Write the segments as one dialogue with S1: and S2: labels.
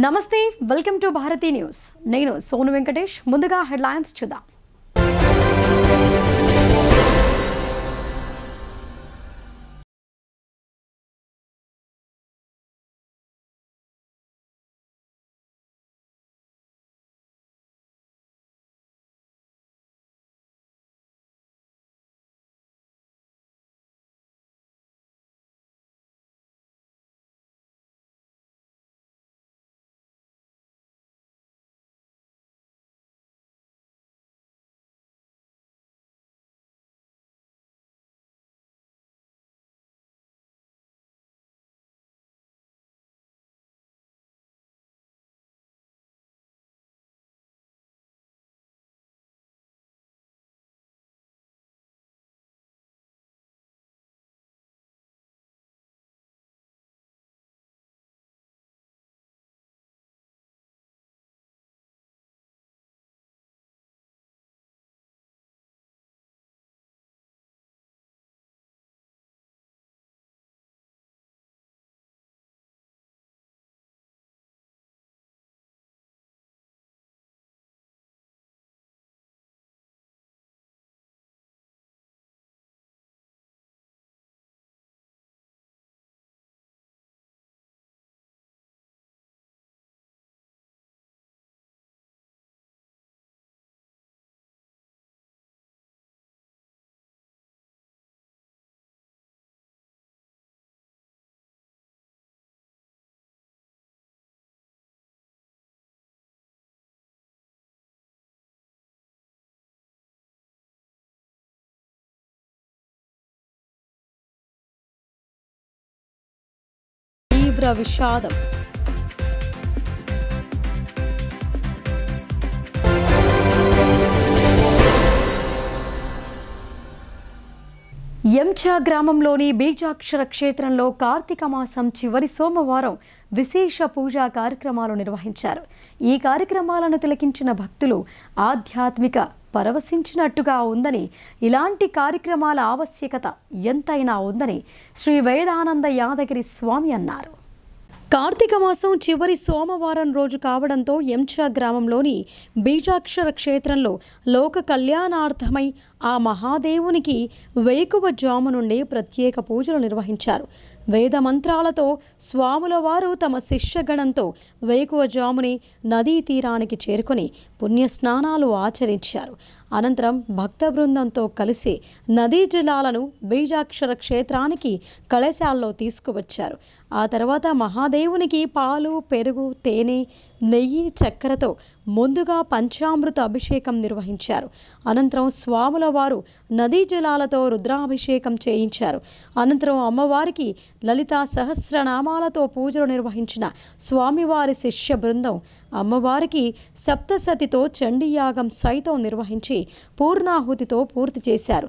S1: నమస్తే, welcome to Bharati news. నేను సోను వెంకటేష్. ముందుగా హెడ్లైన్స్ చూద్దాం. తీవ్ర విషాదం. ఎంచా గ్రామంలోని బీజాక్షర క్షేత్రంలో కార్తీక మాసం చివరి సోమవారం విశేష పూజా కార్యక్రమాలు నిర్వహించారు. ఈ కార్యక్రమాలను తిలకించిన భక్తులు ఆధ్యాత్మిక పరవశించినట్టుగా ఉందని, ఇలాంటి కార్యక్రమాల ఆవశ్యకత ఎంతైనా ఉందని శ్రీ వేదానంద యాదగిరి స్వామి అన్నారు. కార్తీక మాసం చివరి సోమవారం రోజు కావడంతో ఎంచా గ్రామంలోని బీజాక్షర క్షేత్రంలో లోక కళ్యాణార్థమై ఆ మహాదేవునికి వేకువజాము నుండి ప్రత్యేక పూజలు నిర్వహించారు. వేద మంత్రాలతో స్వాముల వారు తమ శిష్యగణంతో వేకువజాముని నదీ తీరానికి చేరుకొని పుణ్యస్నానాలు ఆచరించారు. అనంతరం భక్త బృందంతో కలిసి నదీ జలాలను బీజాక్షర క్షేత్రానికి కలశాల్లో తీసుకువచ్చారు. ఆ తర్వాత మహాదేవునికి పాలు, పెరుగు, తేనె, నెయ్యి, చక్కెరతో ముందుగా పంచామృత అభిషేకం నిర్వహించారు. అనంతరం స్వాముల వారు నదీ జలాలతో రుద్రాభిషేకం చేయించారు. అనంతరం అమ్మవారికి లలితా సహస్రనామాలతో పూజలు నిర్వహించిన స్వామివారి శిష్య బృందం అమ్మవారికి సప్తసతితో చండీయాగం సైతం నిర్వహించి పూర్ణాహుతితో పూర్తి చేశారు.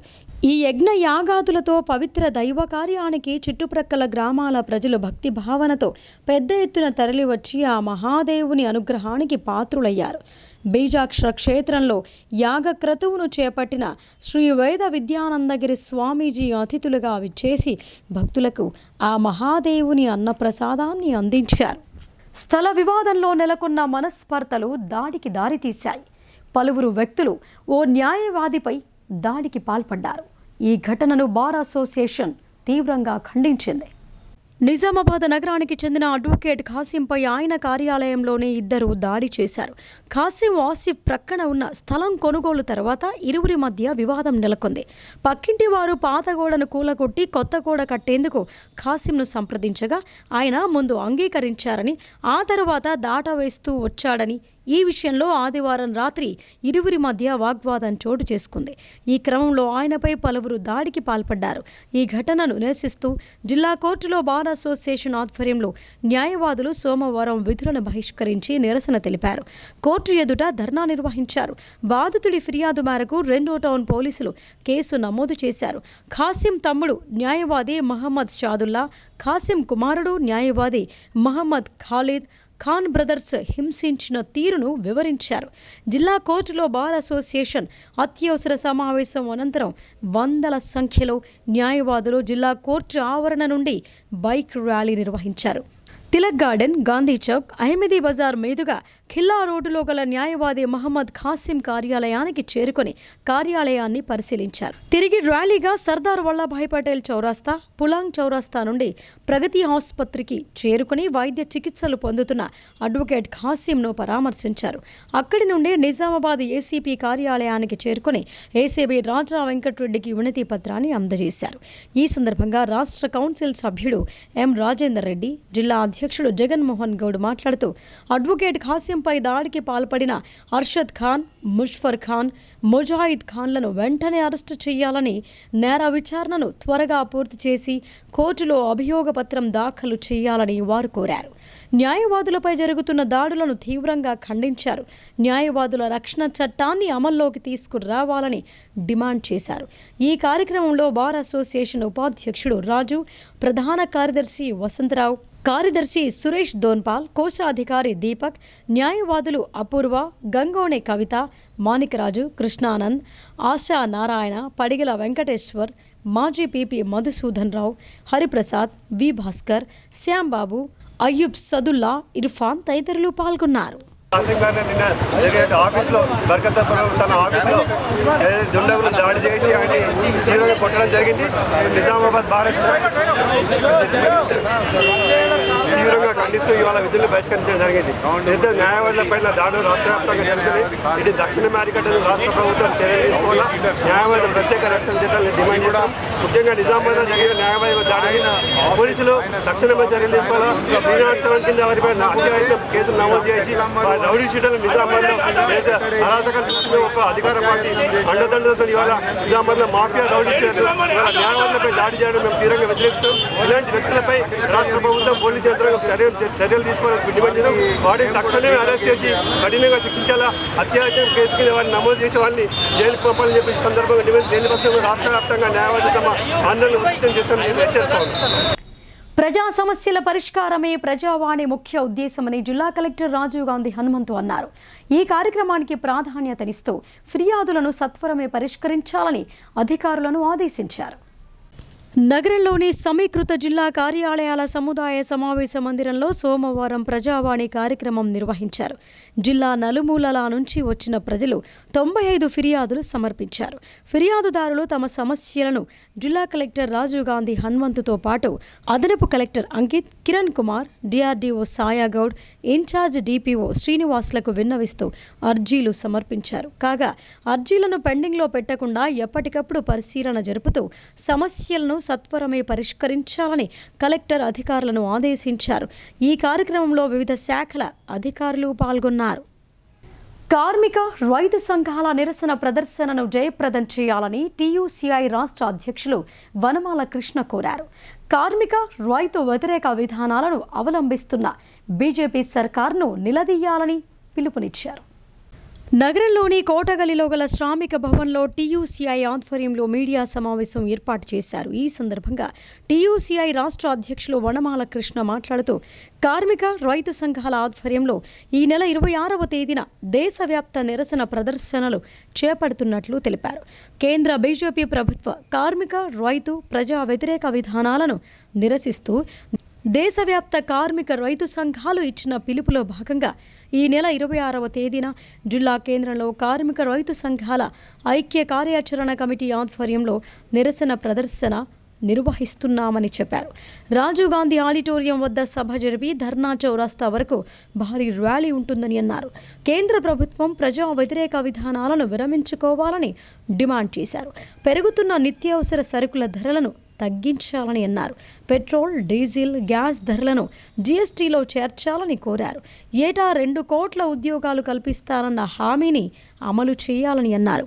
S1: ఈ యజ్ఞ యాగాదులతో పవిత్ర దైవ కార్యానికి చుట్టుప్రక్కల గ్రామాల ప్రజలు భక్తి భావనతో పెద్ద ఎత్తున తరలివచ్చి ఆ మహాదేవుని అనుగ్రహానికి పాత్రులయ్యారు. బీజాక్షర క్షేత్రంలో యాగక్రతువును చేపట్టిన శ్రీ వేద విద్యానందగిరి స్వామీజీ అతిథులుగా విచ్చేసి భక్తులకు ఆ మహాదేవుని అన్నప్రసాదాన్ని అందించారు. స్థల వివాదంలో నెలకొన్న మనస్పర్ధలు దాడికి దారితీశాయి. పలువురు వ్యక్తులు ఓ న్యాయవాదిపై దాడికి పాల్పడ్డారు. ఈ ఘటనను బార్ అసోసియేషన్ తీవ్రంగా ఖండించింది. నిజామాబాద్ నగరానికి చెందిన అడ్వకేట్ ఖాసింపై ఆయన కార్యాలయంలోనే ఇద్దరు దాడి చేశారు. ఖాసిం ఆసిఫ్ ప్రక్కన ఉన్న స్థలం కొనుగోలు తర్వాత ఇరువురి మధ్య వివాదం నెలకొంది. పక్కింటి వారు పాత గోడను కూలగొట్టి కొత్త గోడ కట్టేందుకు ఖాసింను సంప్రదించగా ఆయన ముందు అంగీకరించారని, ఆ తర్వాత దాటవేస్తూ వచ్చాడని, ఈ విషయంలో ఆదివారం రాత్రి ఇరువురి మధ్య వాగ్వాదం చోటు చేసుకుంది. ఈ క్రమంలో ఆయనపై పలువురు దాడికి పాల్పడ్డారు. ఈ ఘటనను నిరసిస్తూ జిల్లా కోర్టులో బార్ అసోసియేషన్ ఆధ్వర్యంలో న్యాయవాదులు సోమవారం విధులను బహిష్కరించి నిరసన తెలిపారు. కోర్టు ఎదుట ధర్నా నిర్వహించారు. బాధితుడి ఫిర్యాదు మేరకు 2వ టౌన్ పోలీసులు కేసు నమోదు చేశారు. ఖాసిం తమ్ముడు న్యాయవాది మహమ్మద్ షాదుల్లా, ఖాసిం కుమారుడు న్యాయవాది మహమ్మద్ ఖాలిద్ ఖాన్ బ్రదర్స్ హింసించిన తీరును వివరించారు. జిల్లా కోర్టులో బార్ అసోసియేషన్ అత్యవసర సమావేశం అనంతరం వందల సంఖ్యలో న్యాయవాదులు జిల్లా కోర్టు ఆవరణ నుండి బైక్ ర్యాలీ నిర్వహించారు. తిలక్ గార్డెన్, గాంధీ చౌక్, అహ్మదీ బజార్ మీదుగా ఖిల్లా రోడ్డులో గల న్యాయవాది మహమ్మద్ ఖాసిం కార్యాలయానికి చేరుకుని కార్యాలయాన్ని పరిశీలించారు. తిరిగి ర్యాలీగా సర్దార్ వల్లభాయ్ పటేల్ చౌరాస్తా, పులాంగ్ చౌరాస్తా నుండి ప్రగతి ఆసుపత్రికి చేరుకుని వైద్య చికిత్సలు పొందుతున్న అడ్వకేట్ ఖాసింను పరామర్శించారు. అక్కడి నుండి నిజామాబాద్ ఏసీపీ కార్యాలయానికి చేరుకుని ఏసీబీ రాజా వెంకటరెడ్డికి వినతి పత్రాన్ని అందజేశారు. ఈ సందర్భంగా రాష్ట్ర కౌన్సిల్ సభ్యుడు ఎం రాజేందర్ రెడ్డి, జిల్లా అధ్యక్షుడు జగన్మోహన్ గౌడ్ మాట్లాడుతూ అడ్వకేట్ ఖాసింపై దాడికి పాల్పడిన అర్షద్ ఖాన్, ముష్ఫర్ ఖాన్, ముజాహిద్ ఖాన్లను వెంటనే అరెస్టు చేయాలని, నేర విచారణను త్వరగా పూర్తి చేసి కోర్టులో అభియోగ పత్రం దాఖలు చేయాలని వారు కోరారు. న్యాయవాదులపై జరుగుతున్న దాడులను తీవ్రంగా ఖండించారు. న్యాయవాదుల రక్షణ చట్టాన్ని అమల్లోకి తీసుకురావాలని డిమాండ్ చేశారు. ఈ కార్యక్రమంలో బార్ అసోసియేషన్ ఉపాధ్యక్షుడు రాజు, ప్రధాన కార్యదర్శి వసంతరావు, కార్యదర్శి సురేష్ దోన్పాల్, కోశాధికారి దీపక్, న్యాయవాదులు అపూర్వ, గంగోణి కవిత, మాణికరాజు, కృష్ణానంద్, ఆశా నారాయణ, పడిగల వెంకటేశ్వర్, మాజీ పీపీ మధుసూదన్ రావు, హరిప్రసాద్, వి భాస్కర్, శ్యాంబాబు, అయ్యూబ్ సదుల్లా, ఇర్ఫాన్ తదితరులు పాల్గొన్నారు.
S2: ఆఫీస్లో బర్కతాపురం తన ఆఫీస్లో దుండగులు దాడి చేసి ఆయన తీవ్రంగా కొట్టడం జరిగింది. నిజామాబాద్ బారెస్ట్ తీవ్రంగా ఖండిస్తూ ఇవాళ విధులను బహిష్కరించడం జరిగింది. ఇద్దరు న్యాయవాదుల పైన దాడులు రాష్ట్ర వ్యాప్తంగా జరుగుతుంది. ఇది దక్షిణ అమెరికను రాష్ట్ర ప్రభుత్వం చర్యలు తీసుకోవాలా, న్యాయవాదుల ప్రత్యేక రక్షణ చట్టాలను డిమాండ్ చేస్తాం. ముఖ్యంగా నిజామాబాద్లో జరిగిన న్యాయవాదుల దాడిని పోలీసులు తక్షణమే చర్యలు తీసుకోవాలా. 307 కింద వారిపై హత్యాయత్నం కేసులు నమోదు చేసి రౌడీ షీటర్లు నిజామాబాద్లో అరాచకాలు చూస్తున్న ఒక అధికార పార్టీ అండదండలతో ఇవాళ నిజామాబాద్లో మాఫియా రౌడీ షీటర్లు ఇవాళ న్యాయవాదులపై దాడి చేయడం మేము తీవ్రంగా వ్యతిరేకిస్తాం. ఇలాంటి వ్యక్తులపై రాష్ట్ర ప్రభుత్వం పోలీసు యంత్రాంగం చర్యలు తీసుకోవాలని డిమాండ్ చేస్తాం. వాటిని తక్షణమే అరెస్ట్ చేసి కఠినంగా శిక్షించాలా. హత్యాయత్నం కేసు కింద వారిని నమోదు చేసి వారిని జైలుకు పంపాలని చెప్పి ఈ సందర్భంగా డిమాండ్ జైలు పక్షంలో రాష్ట్ర వ్యాప్తంగా న్యాయవాదులు తమ ఆందోళన వ్యక్తం చేస్తామని హెచ్చరిస్తాం.
S1: ప్రజా సమస్యల పరిష్కారమే ప్రజావాణి ముఖ్య ఉద్దేశమని జిల్లా కలెక్టర్ రాజీవ్ గాంధీ హనుమంతు అన్నారు. ఈ కార్యక్రమానికి ప్రాధాన్యతనిస్తూ ఫిర్యాదులను సత్వరమే పరిష్కరించాలని అధికారులను ఆదేశించారు. నగరంలోని సమీకృత జిల్లా కార్యాలయాల సముదాయ సమావేశ మందిరంలో సోమవారం ప్రజావాణి కార్యక్రమం నిర్వహించారు. జిల్లా నలుమూలల నుంచి వచ్చిన ప్రజలు 95 ఫిర్యాదులు సమర్పించారు. ఫిర్యాదుదారులు తమ సమస్యలను జిల్లా కలెక్టర్ రాజీవ్ గాంధీ హనుమంతుతో పాటు అదనపు collector Ankit, Kiran Kumar, DRDO Sayagoud, incharge DPO శ్రీనివాస్లకు విన్నవిస్తూ అర్జీలు సమర్పించారు. కాగా అర్జీలను పెండింగ్లో పెట్టకుండా ఎప్పటికప్పుడు పరిశీలన జరుపుతూ సమస్యలను సత్వరమే పరిష్కరించాలని కలెక్టర్ అధికారులను ఆదేశించారు. ఈ కార్యక్రమంలో వివిధ శాఖల అధికారులు పాల్గొన్నారు. కార్మిక, రైతు సంఘాల నిరసన ప్రదర్శనను జయప్రదం చేయాలని టీయూసీఐ రాష్ట్ర అధ్యక్షులు వనమాల కృష్ణ కోరారు. కార్మిక, రైతు వ్యతిరేక విధానాలను అవలంబిస్తున్న బీజేపీ సర్కార్ను నిలదీయాలని పిలుపునిచ్చారు. నగరంలోని కోటగలిలో గల శ్రామిక భవన్లో టీయూసీఐ ఆధ్వర్యంలో మీడియా సమావేశం ఏర్పాటు చేశారు. ఈ సందర్భంగా టీయూసీఐ రాష్ట్ర అధ్యక్షులు వనమాల కృష్ణ మాట్లాడుతూ కార్మిక, రైతు సంఘాల ఆధ్వర్యంలో ఈ నెల 26వ తేదీన దేశవ్యాప్త నిరసన ప్రదర్శనలు చేపడుతున్నట్లు తెలిపారు. కేంద్ర బీజేపీ ప్రభుత్వ కార్మిక, రైతు, ప్రజా వ్యతిరేక విధానాలను నిరసిస్తూ దేశవ్యాప్త కార్మిక, రైతు సంఘాలు ఇచ్చిన పిలుపులో భాగంగా ఈ నెల 26వ తేదీన జిల్లా కేంద్రంలో కార్మిక, రైతు సంఘాల ఐక్య కార్యాచరణ కమిటీ ఆధ్వర్యంలో నిరసన ప్రదర్శన నిర్వహిస్తున్నామని చెప్పారు. రాజీవ్ గాంధీ ఆడిటోరియం వద్ద సభ జరిపి ధర్నా చౌరాస్తా వరకు భారీ ర్యాలీ ఉంటుందని అన్నారు. కేంద్ర ప్రభుత్వం ప్రజా వ్యతిరేక విధానాలను విరమించుకోవాలని డిమాండ్ చేశారు. పెరుగుతున్న నిత్యావసర సరుకుల ధరలను తగ్గించాలని అన్నారు. పెట్రోల్, డీజిల్, గ్యాస్ ధరలను జీఎస్టీలో చేర్చాలని కోరారు. ఏటా 2 కోట్ల ఉద్యోగాలు కల్పిస్తారన్న హామీని అమలు చేయాలని అన్నారు.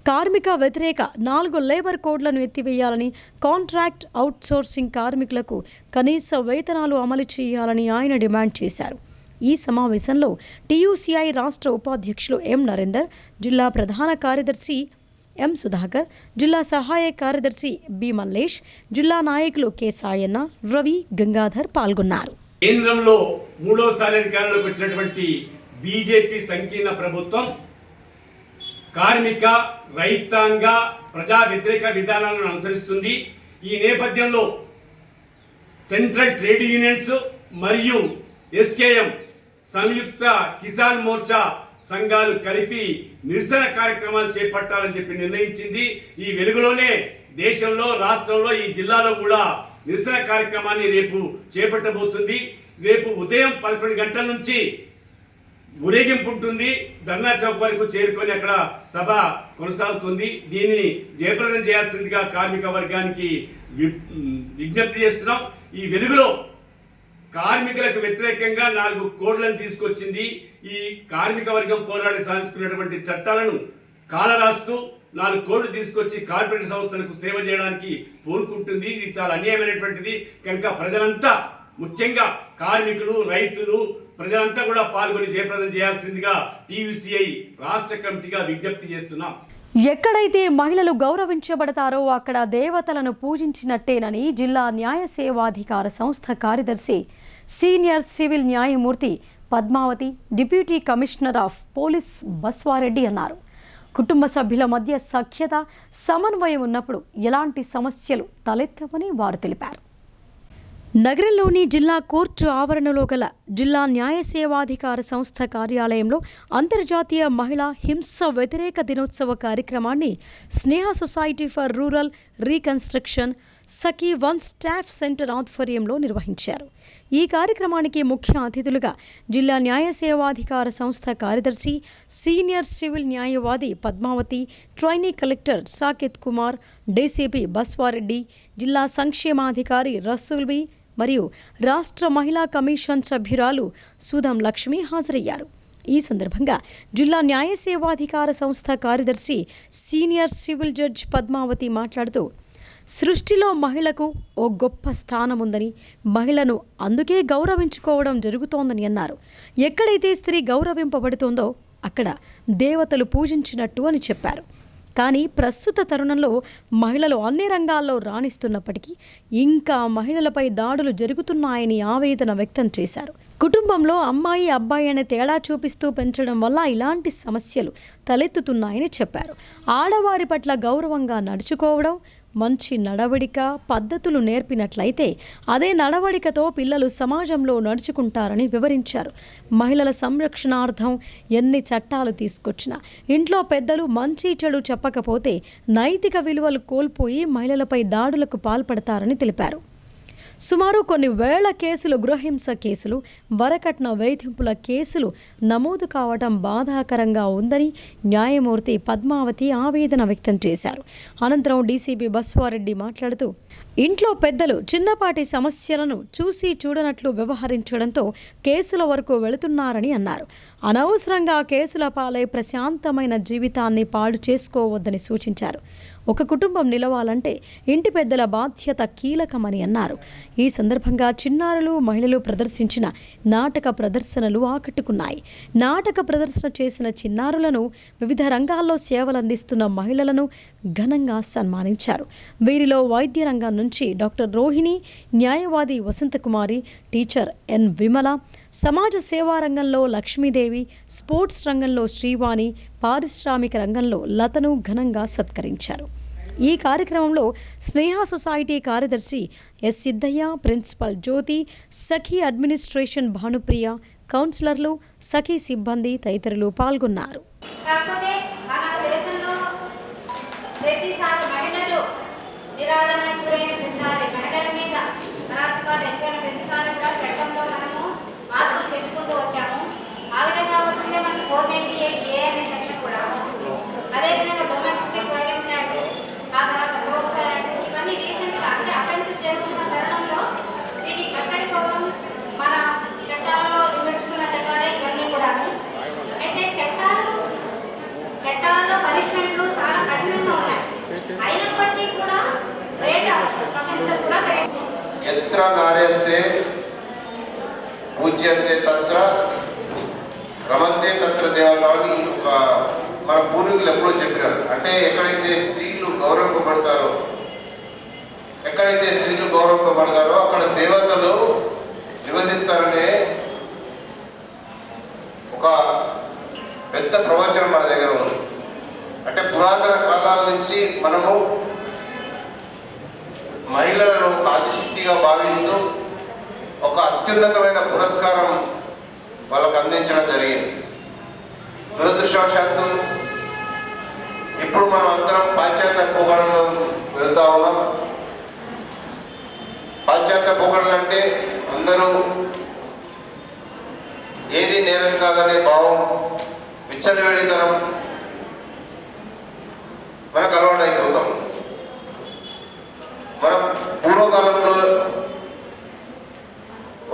S1: కార్మిక వ్యతిరేక 4 లేబర్ కోడ్లను ఎత్తివేయాలని, కాంట్రాక్ట్ అవుట్సోర్సింగ్ కార్మికులకు కనీస వేతనాలు అమలు చేయాలని ఆయన డిమాండ్ చేశారు. ఈ సమావేశంలో టీయూసీఐ రాష్ట్ర ఉపాధ్యక్షులు ఎం నరేందర్, జిల్లా ప్రధాన కార్యదర్శి ఎం సుధాకర్, జిల్లా సహాయ కార్యదర్శి బి మల్లేష్, జిల్లా నాయకులు కె సాయన్న, రవి, గంగాధర్ పాల్గొన్నారు.
S3: కేంద్రంలో మూడోసారి అధికారంలోకి వచ్చినటువంటి బీజేపీ సంకీర్ణ ప్రభుత్వం కార్మిక, రైతాంగ, ప్రజా వ్యతిరేక విధానాలను అనుసరిస్తుంది. ఈ నేపథ్యంలో సెంట్రల్ ట్రేడ్ యూనియన్స్, మరియు ఎస్కేఎం సంయుక్త కిసాన్ మోర్చా సంఘాలు కలిపి నిరసన కార్యక్రమాలు చేపట్టాలని చెప్పి నిర్ణయించింది. ఈ వెలుగులోనే దేశంలో, రాష్ట్రంలో, ఈ జిల్లాలో కూడా నిరసన కార్యక్రమాన్ని రేపు చేపట్టబోతుంది. రేపు ఉదయం 11 గంటల నుంచి ఊరేగింపు ఉంటుంది. ధర్నా చౌక్ వరకు చేరుకొని అక్కడ సభ కొనసాగుతుంది. దీనిని జయప్రదం చేయాల్సిందిగా కార్మిక వర్గానికి విజ్ఞప్తి చేస్తున్నాం. ఈ వెలుగులో కార్మికులకు వ్యతిరేకంగా 4 కోడ్లను తీసుకొచ్చింది. ఈ కార్మిక వర్గం పోరాడి సాధించుకున్నటువంటి చట్టాలను కాలరాస్తూ 4 కోడ్లు తీసుకొచ్చి కార్పొరేట్ సంస్థలకు సేవ చేయడానికి పూనుకుంటుంది. ఇది చాలా అన్యాయమైనటువంటిది. కనుక ప్రజలంతా, ముఖ్యంగా కార్మికులు, రైతులు, ప్రజలంతా కూడా పాల్గొని జయప్రదం చేయాల్సిందిగా టీయూసీఐ రాష్ట్ర కమిటీగా విజ్ఞప్తి చేస్తున్నాం.
S1: ఎక్కడైతే మహిళలు గౌరవించబడతారో అక్కడ దేవతలను పూజించినట్టేనని జిల్లా న్యాయ సేవాధికార సంస్థ కార్యదర్శి సీనియర్ సివిల్ న్యాయమూర్తి Padmavathi, deputy commissioner of police Baswareddy అన్నారు. కుటుంబ సభ్యుల మధ్య సఖ్యత, సమన్వయం ఉన్నప్పుడు ఎలాంటి సమస్యలు తలెత్తవని వారు తెలిపారు. నగరంలోని జిల్లా కోర్టు ఆవరణలో గల జిల్లా న్యాయ సేవాధికార సంస్థ కార్యాలయంలో అంతర్జాతీయ మహిళా హింస వ్యతిరేక దినోత్సవ కార్యక్రమాన్ని Sneha society for rural reconstruction Sakhi one stop centre ఆధ్వర్యంలో నిర్వహించారు. ఈ కార్యక్రమానికి ముఖ్య అతిథులుగా జిల్లా న్యాయ సేవాధికార సంస్థ కార్యదర్శి, సీనియర్ సివిల్ న్యాయవాది Padmavathi, trainee collector Saketh Kumar, DCP Baswareddy, జిల్లా సంక్షేమాధికారి రసూల్బీ మరియు రాష్ట్ర మహిళా కమిషన్ సభ్యురాలు సుధం లక్ష్మి హాజరయ్యారు. ఈ సందర్భంగా జిల్లా న్యాయ సేవాధికార సంస్థ కార్యదర్శి, సీనియర్ సివిల్ జడ్జ్ పద్మావతి మాట్లాడుతూ, సృష్టిలో మహిళకు ఓ గొప్ప స్థానం ఉందని, మహిళను అందుకే గౌరవించుకోవడం జరుగుతోందని అన్నారు. ఎక్కడైతే స్త్రీ గౌరవింపబడుతోందో అక్కడ దేవతలు పూజించినట్టు అని చెప్పారు. కానీ ప్రస్తుత తరుణంలో మహిళలు అన్ని రంగాల్లో రాణిస్తున్నప్పటికీ ఇంకా మహిళలపై దాడులు జరుగుతున్నాయని ఆవేదన వ్యక్తం చేశారు. కుటుంబంలో అమ్మాయి, అబ్బాయి అనే తేడా చూపిస్తూ పెంచడం వల్ల ఇలాంటి సమస్యలు తలెత్తుతున్నాయని చెప్పారు. ఆడవారి పట్ల గౌరవంగా నడుచుకోవడం, మంచి నడవడిక, పద్ధతులు నేర్పినట్లయితే అదే నడవడికతో పిల్లలు సమాజంలో నడుచుకుంటారని వివరించారు. మహిళల సంరక్షణార్థం ఎన్ని చట్టాలు తీసుకొచ్చినా ఇంట్లో పెద్దలు మంచి చెడు చెప్పకపోతే నైతిక విలువలు కోల్పోయి మహిళలపై దాడులకు పాల్పడతారని తెలిపారు. సుమారు కొన్ని వేల కేసులు, గృహహింస కేసులు, వరకట్న వేధింపుల కేసులు నమోదు కావటం బాధాకరంగా ఉందని న్యాయమూర్తి పద్మావతి ఆవేదన వ్యక్తం చేశారు. అనంతరం డీసీపీ బస్వారెడ్డి మాట్లాడుతూ, ఇంట్లో పెద్దలు చిన్నపాటి సమస్యలను చూసి చూడనట్లు వ్యవహరించడంతో కేసుల వరకు వెళుతున్నారని అన్నారు. అనవసరంగా కేసుల పాలై ప్రశాంతమైన జీవితాన్ని పాడు చేసుకోవద్దని సూచించారు. ఒక కుటుంబం నిలవాలంటే ఇంటి పెద్దల బాధ్యత కీలకమని అన్నారు. ఈ సందర్భంగా చిన్నారులు, మహిళలు ప్రదర్శించిన నాటక ప్రదర్శనలు ఆకట్టుకున్నాయి. నాటక ప్రదర్శన చేసిన చిన్నారులను, వివిధ రంగాల్లో సేవలందిస్తున్న మహిళలను ఘనంగా సన్మానించారు. వీరిలో వైద్య రంగం నుంచి డాక్టర్ రోహిణి, న్యాయవాది వసంతకుమారి, టీచర్ ఎన్ విమల, సమాజ సేవా రంగంలో లక్ష్మీదేవి, స్పోర్ట్స్ రంగంలో శ్రీవాణి, పారిశ్రామిక రంగంలో లతను ఘనంగా సత్కరించారు. ఈ కార్యక్రమంలో స్నేహ సొసైటీ కార్యదర్శి ఎస్ సిద్ధయ్య, ప్రిన్సిపల్ జ్యోతి, సఖీ అడ్మినిస్ట్రేషన్ భానుప్రియ, కౌన్సిలర్లు, సఖీ సిబ్బంది తదితరులు పాల్గొన్నారు.
S4: తెచ్చుకుంటూ వచ్చాము. ఆ విధంగా వస్తుంటే మనకి 498A అనే సెక్షన్ కూడా, అదేవిధంగా డొమెస్టిక్ వైలెన్స్ యాక్ట్, ఆ తర్వాత పోక్సో యాక్ట్, ఇవన్నీ రీసెంట్గా అంటే అఫెన్సెస్ జరుగుతున్న తరుణంలో వీటి కట్టడి కోసం మన చట్టాలలో వివరించుకున్న చట్టాలే ఇవన్నీ కూడాను. అయితే చట్టాలలో పనిష్మెంట్లు చాలా కఠినంగా ఉన్నాయి. అయినప్పటికీ కూడా రేట్ ఆఫ్ అఫెన్సెస్ కూడా పెరిగింది.
S5: ఎత్ర నారేస్తే పూజ్యంతే తత్ర రమంతే తత్ర దేవత అని ఒక మన పూర్వీకులు ఎప్పుడో చెప్పినారు. అంటే ఎక్కడైతే స్త్రీలు గౌరవింపబడతారో అక్కడ దేవతలు నివసిస్తారనే ఒక పెద్ద ప్రవచనం మన దగ్గర ఉంది. అంటే పురాతన కాలాల నుంచి మనము మహిళలను ఆదిశక్తిగా భావిస్తూ ఒక ఒక అత్యున్నతమైన పురస్కారం వాళ్ళకు అందించడం జరిగింది. దురదృష్టవశాత్తు ఇప్పుడు మనం అందరం పాశ్చాత్య పోకడలో వెళ్తా ఉన్నాం. పాశ్చాత్య పోకడలు అంటే అందరూ ఏది నేరం కాదనే భావం, విచ్చలవిడితనం మనకు అలవాటు అయిపోతాం. మనం పూర్వకాలంలో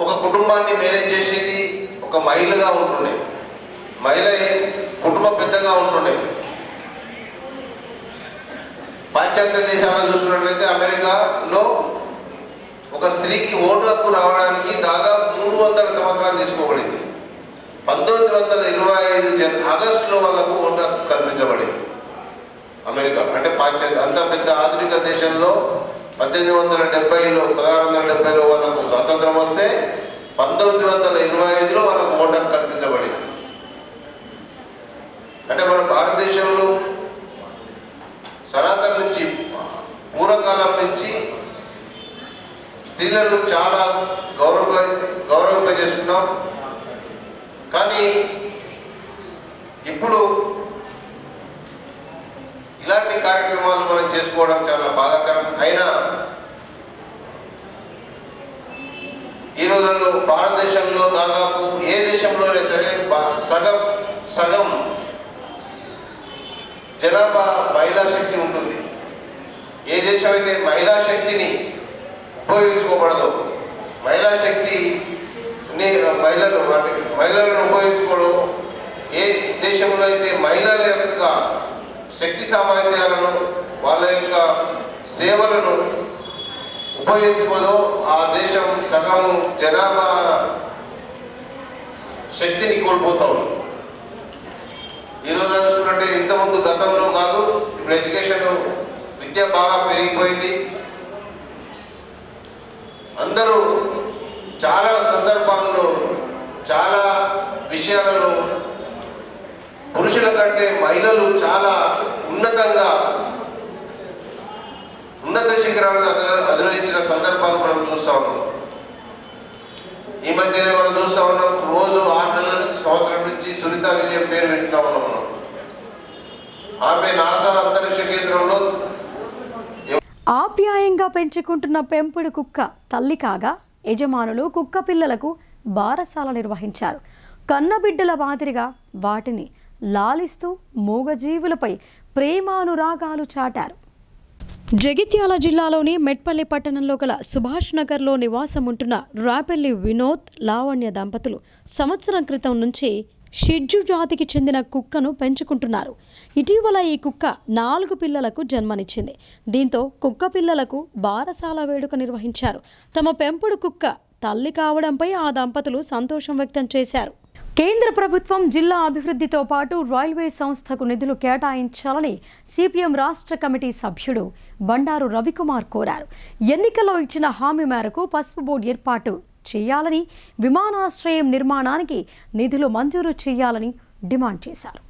S5: ఒక కుటుంబాన్ని మేనేజ్ చేసేది ఒక మహిళగా ఉంటుండే, మహిళ కుటుంబ పెద్దగా ఉంటుండే. పాశ్చాత్య దేశాల్లో చూసుకున్నట్లయితే అమెరికాలో ఒక స్త్రీకి ఓటు హక్కు రావడానికి దాదాపు 300 సంవత్సరాలు తీసుకోబడింది. 1925 ఆగస్టులో వాళ్ళకు ఓటు హక్కు కల్పించబడింది అమెరికా. అంటే పాశ్చాత్య అంత పెద్ద ఆధునిక దేశంలో 1670లో వాళ్ళకు స్వాతంత్రం వస్తే 1925లో వాళ్ళకు ఓటు హక్కు కల్పించబడింది. అంటే మన భారతదేశంలో సనాతన నుంచి పూర్వకాలం నుంచి స్త్రీలను చాలా గౌరవింపజేస్తున్నాం. కానీ ఇప్పుడు ఇలాంటి కార్యక్రమాలు మనం చేసుకోవడం చాలా బాధాకరం. అయినా ఈ రోజుల్లో భారతదేశంలో దాదాపు ఏ దేశంలోనే సరే సగం జనాభా మహిళా శక్తి ఉంటుంది. ఏ దేశం అయితే మహిళా శక్తిని ఉపయోగించుకోబడదు, మహిళా శక్తిని మహిళలను ఉపయోగించుకోవడం, ఏ దేశంలో అయితే మహిళల యొక్క శక్తి సామర్థ్యాలను వాళ్ళ యొక్క సేవలను ఉపయోగించుకోదో ఆ దేశం సగం జనాభా శక్తిని కోల్పోతాం. ఈరోజు చూసుకుంటే ఇంతకుముందు గతంలో కాదు, ఇప్పుడు ఎడ్యుకేషన్ విద్య బాగా పెరిగిపోయింది. అందరూ చాలా సందర్భాల్లో చాలా విషయాలలో పురుషుల కంటే మహిళలు చాలా ఉన్నత శిఖరాలను అధిరోహించిన సందర్భాలు మనం చూస్తూ ఉన్నాం. ఈ మధ్యనే మనం చూస్తూ ఉన్నాం, రోజు 6 నెలల నుంచి సంవత్సరం నుంచి సునీత విలియం పేరు వింటున్నా ఉన్నాం మనం. ఆమె నాసా అంతరిక్ష కేంద్రంలో
S1: ఆప్యాయంగా పెంచుకుంటున్న పెంపుడు కుక్క తల్లి కాగా యజమానులు కుక్క పిల్లలకు బారసాల నిర్వహించారు. కన్నబిడ్డల మాదిరిగా వాటిని లాలిస్తూ మూగజీవులపై ప్రేమానురాగాలు చాటారు. జగిత్యాల జిల్లాలోని మెట్పల్లి పట్టణంలో గల సుభాష్ నగర్లో నివాసం ఉంటున్న రాపెల్లి వినోద్, లావణ్య దంపతులు సంవత్సరం క్రితం నుంచి షిడ్జు జాతికి చెందిన కుక్కను పెంచుకుంటున్నారు. ఇటీవల ఈ కుక్క 4 పిల్లలకు జన్మనిచ్చింది. దీంతో కుక్క పిల్లలకు బారసాల వేడుక నిర్వహించారు. తమ పెంపుడు కుక్క తల్లి కావడంపై ఆ దంపతులు సంతోషం వ్యక్తం చేశారు. కేంద్ర ప్రభుత్వం జిల్లా అభివృద్ధితో పాటు రైల్వే సంస్థకు నిధులు కేటాయించాలని సిపిఎం రాష్ట్ర కమిటీ సభ్యుడు బండారు రవికుమార్ కోరారు. ఎన్నికల్లో ఇచ్చిన హామీ మేరకు పసుపు బోర్డు ఏర్పాటు చేయాలని, విమానాశ్రయం నిర్మాణానికి నిధులు మంజూరు చేయాలని డిమాండ్ చేశారు.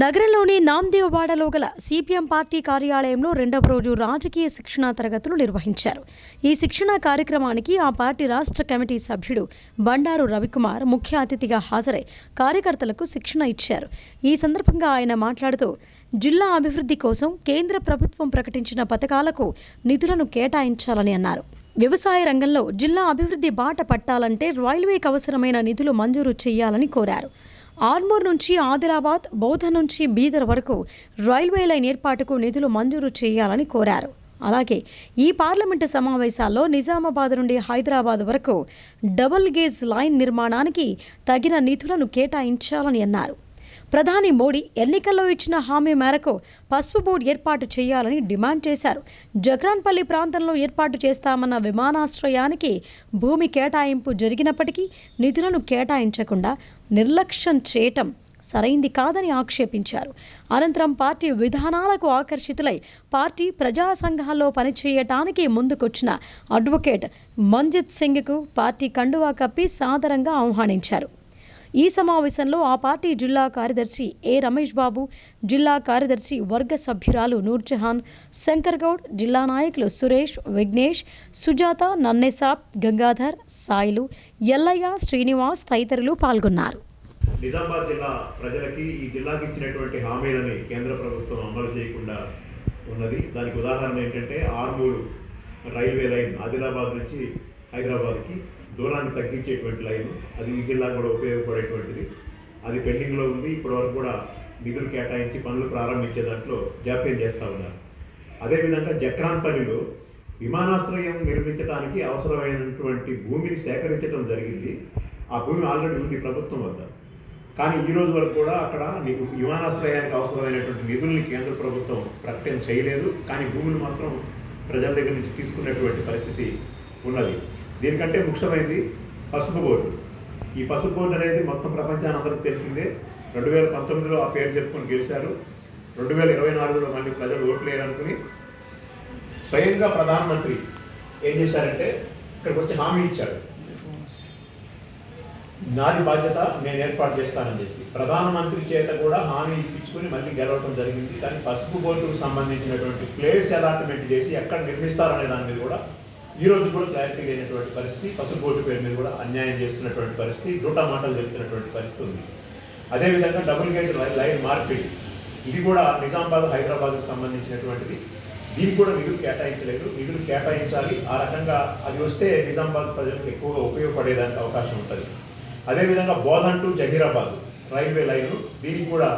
S1: నగరంలోని నాందేవ్వాడలో గల సిపిఎం పార్టీ కార్యాలయంలో 2వ రోజు రాజకీయ శిక్షణా తరగతులు నిర్వహించారు. ఈ శిక్షణా కార్యక్రమానికి ఆ పార్టీ రాష్ట్ర కమిటీ సభ్యుడు బండారు రవికుమార్ ముఖ్య అతిథిగా హాజరై కార్యకర్తలకు శిక్షణ ఇచ్చారు. ఈ సందర్భంగా ఆయన మాట్లాడుతూ జిల్లా అభివృద్ధి కోసం కేంద్ర ప్రభుత్వం ప్రకటించిన పథకాలకు నిధులను కేటాయించాలని అన్నారు. వ్యవసాయ రంగంలో జిల్లా అభివృద్ధి బాట పట్టాలంటే రైల్వేకి అవసరమైన నిధులు మంజూరు చేయాలని కోరారు. ఆర్మూర్ నుంచి ఆదిలాబాద్, బౌద్ధ నుంచి బీదర్ వరకు రైల్వే లైన్ ఏర్పాటుకు నిధులు మంజూరు చేయాలని కోరారు. అలాగే ఈ పార్లమెంటు సమావేశాల్లో నిజామాబాద్ నుండి హైదరాబాద్ వరకు డబుల్ గేజ్ లైన్ నిర్మాణానికి తగిన నిధులను కేటాయించాలని అన్నారు. ప్రధాని మోడీ ఎన్నికల్లో ఇచ్చిన హామీ మేరకు పసుపు బోర్డు ఏర్పాటు చేయాలని డిమాండ్ చేశారు. జగ్రాన్పల్లి ప్రాంతంలో ఏర్పాటు చేస్తామన్న విమానాశ్రయానికి భూమి కేటాయింపు జరిగినప్పటికీ నిధులను కేటాయించకుండా నిర్లక్ష్యం చేయటం సరైంది కాదని ఆక్షేపించారు. అనంతరం పార్టీ విధానాలకు ఆకర్షితులై పార్టీ ప్రజా సంఘాల్లో పనిచేయటానికి ముందుకొచ్చిన అడ్వకేట్ మంజిత్ సింగ్కు పార్టీ కండువా కప్పి సాదరంగా ఆహ్వానించారు. ఈ సమావేశంలో ఆ పార్టీ జిల్లా కార్యదర్శి ఏ రమేష్ బాబు, జిల్లా కార్యదర్శి వర్గ సభ్యురాలు నూర్జహాన్, శంకర్ గౌడ్, జిల్లా నాయకులు సురేష్, విఘ్నేష్, సుజాత, నన్నేసాబ్, గంగాధర్, సాయిలు, ఎల్లయ్య, శ్రీనివాస్ తదితరులు పాల్గొన్నారు.
S6: నిజామాబాద్ జిల్లా ప్రజలకి ఈ జిల్లాకి ఇచ్చినటువంటి హామీలని కేంద్ర ప్రభుత్వం అమలు చేయకుండా ఉన్నది. దానికి ఉదాహరణ ఏంటంటే ఆర్మూరు రైల్వే లైన్ ఆదిలాబాద్ నుంచి హైదరాబాద్కి దూరాన్ని తగ్గించేటువంటి లైన్, అది ఈ జిల్లా కూడా ఉపయోగపడేటువంటిది. అది పెండింగ్లో ఉంది. ఇప్పటివరకు కూడా నిధులు కేటాయించి పనులు ప్రారంభించే దాంట్లో జాప్యం చేస్తూ ఉన్నారు. అదేవిధంగా జక్రాన్పల్లిలో విమానాశ్రయం నిర్మించడానికి అవసరమైనటువంటి భూమిని సేకరించడం జరిగింది. ఆ భూమి ఆల్రెడీ ఉంది ప్రభుత్వం వద్ద. కానీ ఈ రోజు వరకు కూడా అక్కడ విమానాశ్రయానికి అవసరమైనటువంటి నిధుల్ని కేంద్ర ప్రభుత్వం ప్రకటన చేయలేదు. కానీ భూములు మాత్రం ప్రజల దగ్గర నుంచి తీసుకున్నటువంటి పరిస్థితి ఉన్నది. దీనికంటే ముఖ్యమైనది పసుపు బోర్డు. ఈ పసుపు బోర్డు అనేది మొత్తం ప్రపంచాన్ని అందరికీ తెలిసిందే. 2019లో ఆ పేరు చెప్పుకొని గెలిచారు. 2024లో మళ్ళీ ప్రజలు ఓట్లు వేయాలనుకుని స్వయంగా ప్రధానమంత్రి ఏం చేశారంటే ఇక్కడికి వచ్చి హామీ ఇచ్చాడు, నాది బాధ్యత, నేను ఏర్పాటు చేస్తానని చెప్పి ప్రధానమంత్రి చేత కూడా హామీ ఇప్పించుకుని మళ్ళీ గెలవడం జరిగింది. కానీ పసుపు బోర్డుకు సంబంధించినటువంటి ప్లేస్ అలాట్మెంట్ చేసి ఎక్కడ నిర్మిస్తారనే దాని మీద కూడా ఈ రోజు కూడా క్లారిటీ లేనటువంటి పరిస్థితి. పసుపు బోర్డు పేరు మీద కూడా అన్యాయం చేస్తున్నటువంటి పరిస్థితి, జూటా మాటలు చెప్తున్నటువంటి పరిస్థితి ఉంది. అదేవిధంగా డబుల్ గేజ్ లైన్ మార్పిడి, ఇది కూడా నిజామాబాద్ హైదరాబాద్కు సంబంధించినటువంటిది. దీనికి కూడా నిధులు కేటాయించలేదు. నిధులు కేటాయించాలి. ఆ రకంగా అది వస్తే నిజామాబాద్ ప్రజలకు ఎక్కువగా ఉపయోగపడేదానికి అవకాశం ఉంటుంది. అదేవిధంగా Bodhan to Zaheerabad railway line, దీనికి కూడా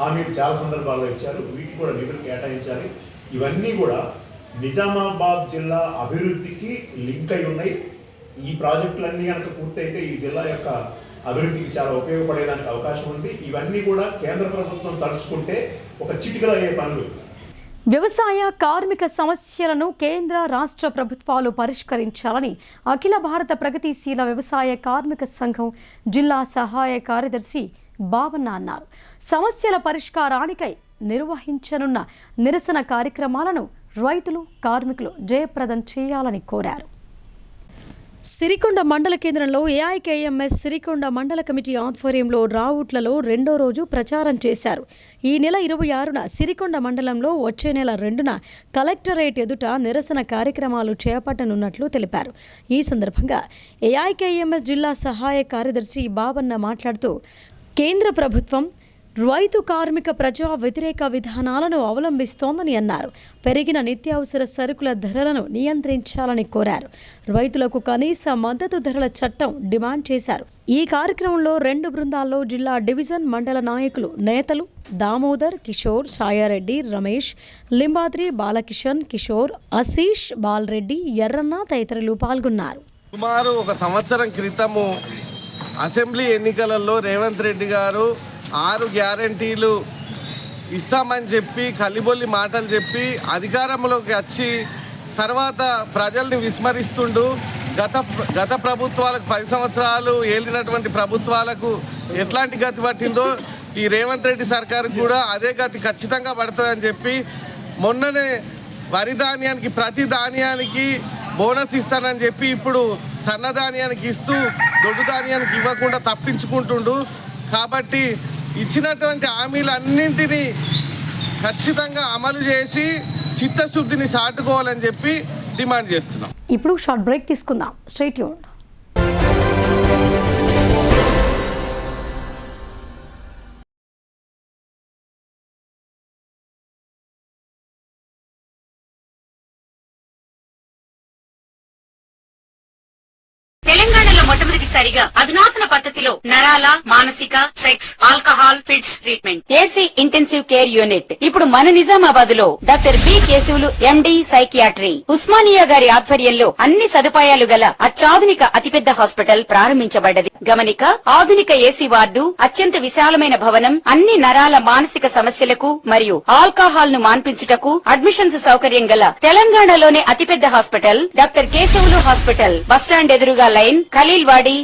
S6: హామీలు చాలా సందర్భాల్లో ఇచ్చారు. వీటికి కూడా నిధులు కేటాయించాలి. ఇవన్నీ కూడా నిజామాబాద్ జిల్లా అభివృద్ధికి లింక్ అయి ఉన్నాయి. ఈ ప్రాజెక్టులన్నీ కనుక పూర్తయితే ఈ జిల్లా యొక్క అభివృద్ధికి చాలా ఉపయోగపడేదానికి అవకాశం ఉంది. ఇవన్నీ కూడా కేంద్ర ప్రభుత్వం తలుచుకుంటే ఒక చిటికలో అయ్యే పనులు.
S1: వ్యవసాయ కార్మిక సమస్యలను కేంద్ర రాష్ట్ర ప్రభుత్వాలు పరిష్కరించాలని అఖిల భారత ప్రగతిశీల వ్యవసాయ కార్మిక సంఘం జిల్లా సహాయ కార్యదర్శి బావన్న అన్నారు. సమస్యల పరిష్కారానికై నిర్వహించనున్న నిరసన కార్యక్రమాలను రైతులు, కార్మికులు జయప్రదం చేయాలని కోరారు. సిరికొండ మండల కేంద్రంలో ఏఐకేఎంఎస్ సిరికొండ మండల కమిటీ ఆధ్వర్యంలో రావుట్లలో రెండో రోజు ప్రచారం చేశారు. ఈ నెల 26న సిరికొండ మండలంలో, వచ్చే నెల 2న కలెక్టరేట్ ఎదుట నిరసన కార్యక్రమాలు చేపట్టనున్నట్లు తెలిపారు. ఈ సందర్భంగా ఏఐకేఎంఎస్ జిల్లా సహాయ కార్యదర్శి బాబన్న మాట్లాడుతూ కేంద్ర ప్రభుత్వం రైతు కార్మిక ప్రజా వ్యతిరేక విధానాలను అవలంబిస్తోందని అన్నారు. పెరిగిన నిత్యావసర సరుకుల ధరలను నియంత్రించాలని కోరారు. రైతులకు కనీస మద్దతు ధరల చట్టం డిమాండ్ చేశారు. ఈ కార్యక్రమంలో 2 బృందాల్లో జిల్లా డివిజన్, మండల నాయకులు, నేతలు దామోదర్, కిషోర్, సాయారెడ్డి, రమేష్, లింబాద్రి, బాలకిషన్, కిషోర్, ఆశీష్, బాలరెడ్డి, ఎర్రన్న తదితరులు పాల్గొన్నారు.
S7: సుమారు 1 సంవత్సరం క్రితము అసెంబ్లీ ఎన్నికలలో రేవంత్ రెడ్డి గారు 6 గ్యారంటీలు ఇస్తామని చెప్పి కల్లిబొల్లి మాటలు చెప్పి అధికారంలోకి వచ్చి తర్వాత ప్రజల్ని విస్మరిస్తుండు. గత ప్రభుత్వాలకు 10 సంవత్సరాలు ఏలినటువంటి ప్రభుత్వాలకు ఎట్లాంటి గతి పట్టిందో ఈ రేవంత్ రెడ్డి సర్కారు కూడా అదే గతి ఖచ్చితంగా పడుతుందని చెప్పి మొన్ననే వరి ధాన్యానికి ప్రతి ధాన్యానికి బోనస్ ఇస్తానని చెప్పి ఇప్పుడు సన్నధాన్యానికి ఇస్తూ దొడ్డు ధాన్యానికి ఇవ్వకుండా తప్పించుకుంటుండు. కాబట్టి ఇచ్చినటువంటి హామీలన్నింటినీ ఖచ్చితంగా అమలు చేసి చిత్తశుద్ధిని సాటుకోవాలని చెప్పి డిమాండ్ చేస్తున్నాం.
S1: ఇప్పుడు షార్ట్ బ్రేక్ తీసుకుందాం. Stay tuned.
S8: తెలంగాణలో మొట్టమొదటిసారిగా అధునాతన పద్ధతిలో నరాల, మానసిక, sex, alcohol, fits treatment, AC intensive care unit ఇప్పుడు మన నిజామాబాద్ లో doctor B Keshavulu MD psychiatry, Osmania గారి ఆధ్వర్యంలో అన్ని సదుపాయాలు గల అత్యాధునిక అతిపెద్ద హాస్పిటల్ ప్రారంభించబడ్డది. గమనిక, ఆధునిక ఏసీ వార్డు, అత్యంత విశాలమైన భవనం, అన్ని నరాల, మానసిక సమస్యలకు మరియు ఆల్కహాల్ ను మాన్పించుటకు అడ్మిషన్స్ సౌకర్యం గల తెలంగాణలోనే అతిపెద్ద hospital doctor Keshavulu hospital, bus stand ఎదురుగా లైన్, ఖలీల్వాడి.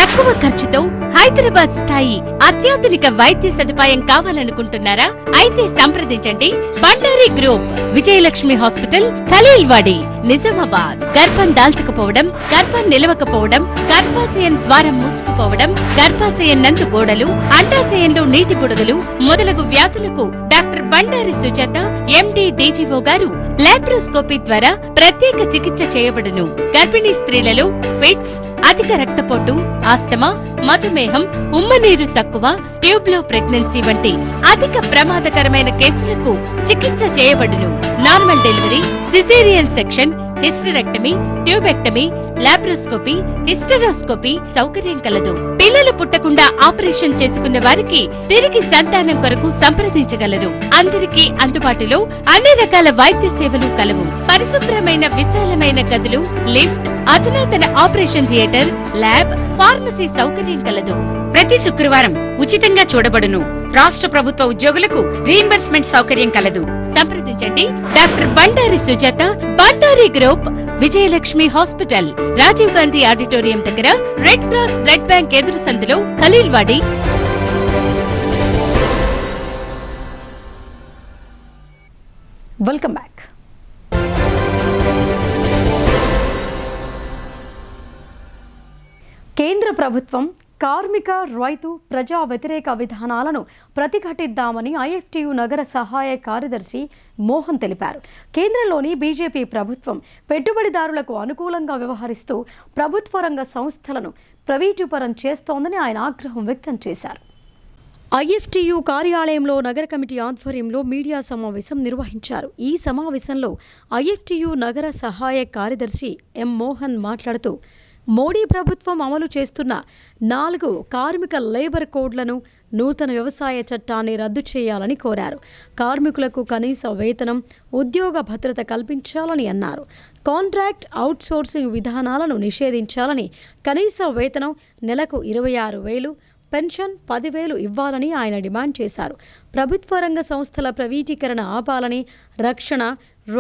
S9: తక్కువ ఖర్చుతో హైదరాబాద్ స్థాయి అత్యాధునిక వైద్య సదుపాయం కావాలనుకుంటున్నారా? అయితే సంప్రదించండి బండారి గ్రూప్, విజయలక్ష్మి హాస్పిటల్, ఖలీల్వాడి, నిజామాబాద్. గర్భం దాల్చకపోవడం, గర్భం నిలవకపోవడం, గర్భాశయం ద్వారం మూసుకుపోవడం, గర్భాశయం నందు గోడలు, అండాశయంలో నీటి బుడగలు మొదలగు వ్యాధులకు డాక్టర్ బండారి సుజాత ఎండి డీజీఓ గారు లాప్రోస్కోపీ ద్వారా ప్రత్యేక చికిత్స చేయబడును. గర్భిణీ స్త్రీలలో ఫిట్స్, అధిక రక్తపోటు, ఆస్తమా, మధుమేహం, ఉమ్మనీరు తక్కువ, ట్యూబ్లో ప్రెగ్నెన్సీ వంటి అధిక ప్రమాదకరమైన కేసులకు చికిత్స చేయబడును. Normal delivery, caesarean section, hysterectomy, tubectomy, laparoscopy, hysteroscopy సౌకర్యం కలదు. పిల్లలు పుట్టకుండా ఆపరేషన్ చేసుకున్న వారికి తిరిగి సంతానం కొరకు సంప్రదించగలరు. అందరికీ అందుబాటులో అన్ని రకాల వైద్య సేవలు కలవు. పరిశుభ్రమైన విశాలమైన గదులు, లిఫ్ట్, అధునాతన ఆపరేషన్ థియేటర్, ల్యాబ్, ఫార్మసీ సౌకర్యం కలదు.
S8: ప్రతి శుక్రవారం ఉచితంగా చూడబడును. రాష్ట్ర ప్రభుత్వ ఉద్యోగులకు రీయింబర్స్మెంట్ సౌకర్యం కలదు.
S9: సంప్రదించండి doctor Bandari Sujatha, Bandari group, Vijayalakshmi hospital, Rajiv Gandhi auditorium దగ్గర, రెడ్ క్రాస్ బ్లడ్ బ్యాంక్ ఎదురు సందులో, ఖలీల్వాడి.
S1: Welcome back. కేంద్ర ప్రభుత్వం కార్మిక, రైతు, ప్రజా వ్యతిరేక విధానాలను ప్రతిఘటిద్దామని ఐఎఫ్టియు నగర సహాయ కార్యదర్శి మోహన్ తెలిపారు. కేంద్రంలోని బీజేపీ ప్రభుత్వం పెట్టుబడిదారులకు అనుకూలంగా వ్యవహరిస్తూ ప్రభుత్వ రంగ సంస్థలను ప్రైవేటీకరణ చేస్తోందని ఆయన ఆగ్రహం వ్యక్తం చేశారు. ఐఎఫ్టియు కార్యాలయంలో నగర కమిటీ ఆధ్వర్యంలో మీడియా సమావేశం నిర్వహించారు. ఈ సమావేశంలో ఐఎఫ్టియు నగర సహాయ కార్యదర్శి ఎం మోహన్ మాట్లాడుతూ మోడీ ప్రభుత్వం అమలు చేస్తున్న 4 కార్మిక లేబర్ కోడ్లను, నూతన వ్యవసాయ చట్టాన్ని రద్దు చేయాలని కోరారు. కార్మికులకు కనీస వేతనం, ఉద్యోగ భద్రత కల్పించాలని అన్నారు. కాంట్రాక్ట్ అవుట్సోర్సింగ్ విధానాలను నిషేధించాలని, కనీస వేతనం నెలకు 26,000, పెన్షన్ 10,000 ఇవ్వాలని ఆయన డిమాండ్ చేశారు. ప్రభుత్వ రంగ సంస్థల ప్రైవేటీకరణ ఆపాలని, రక్షణ,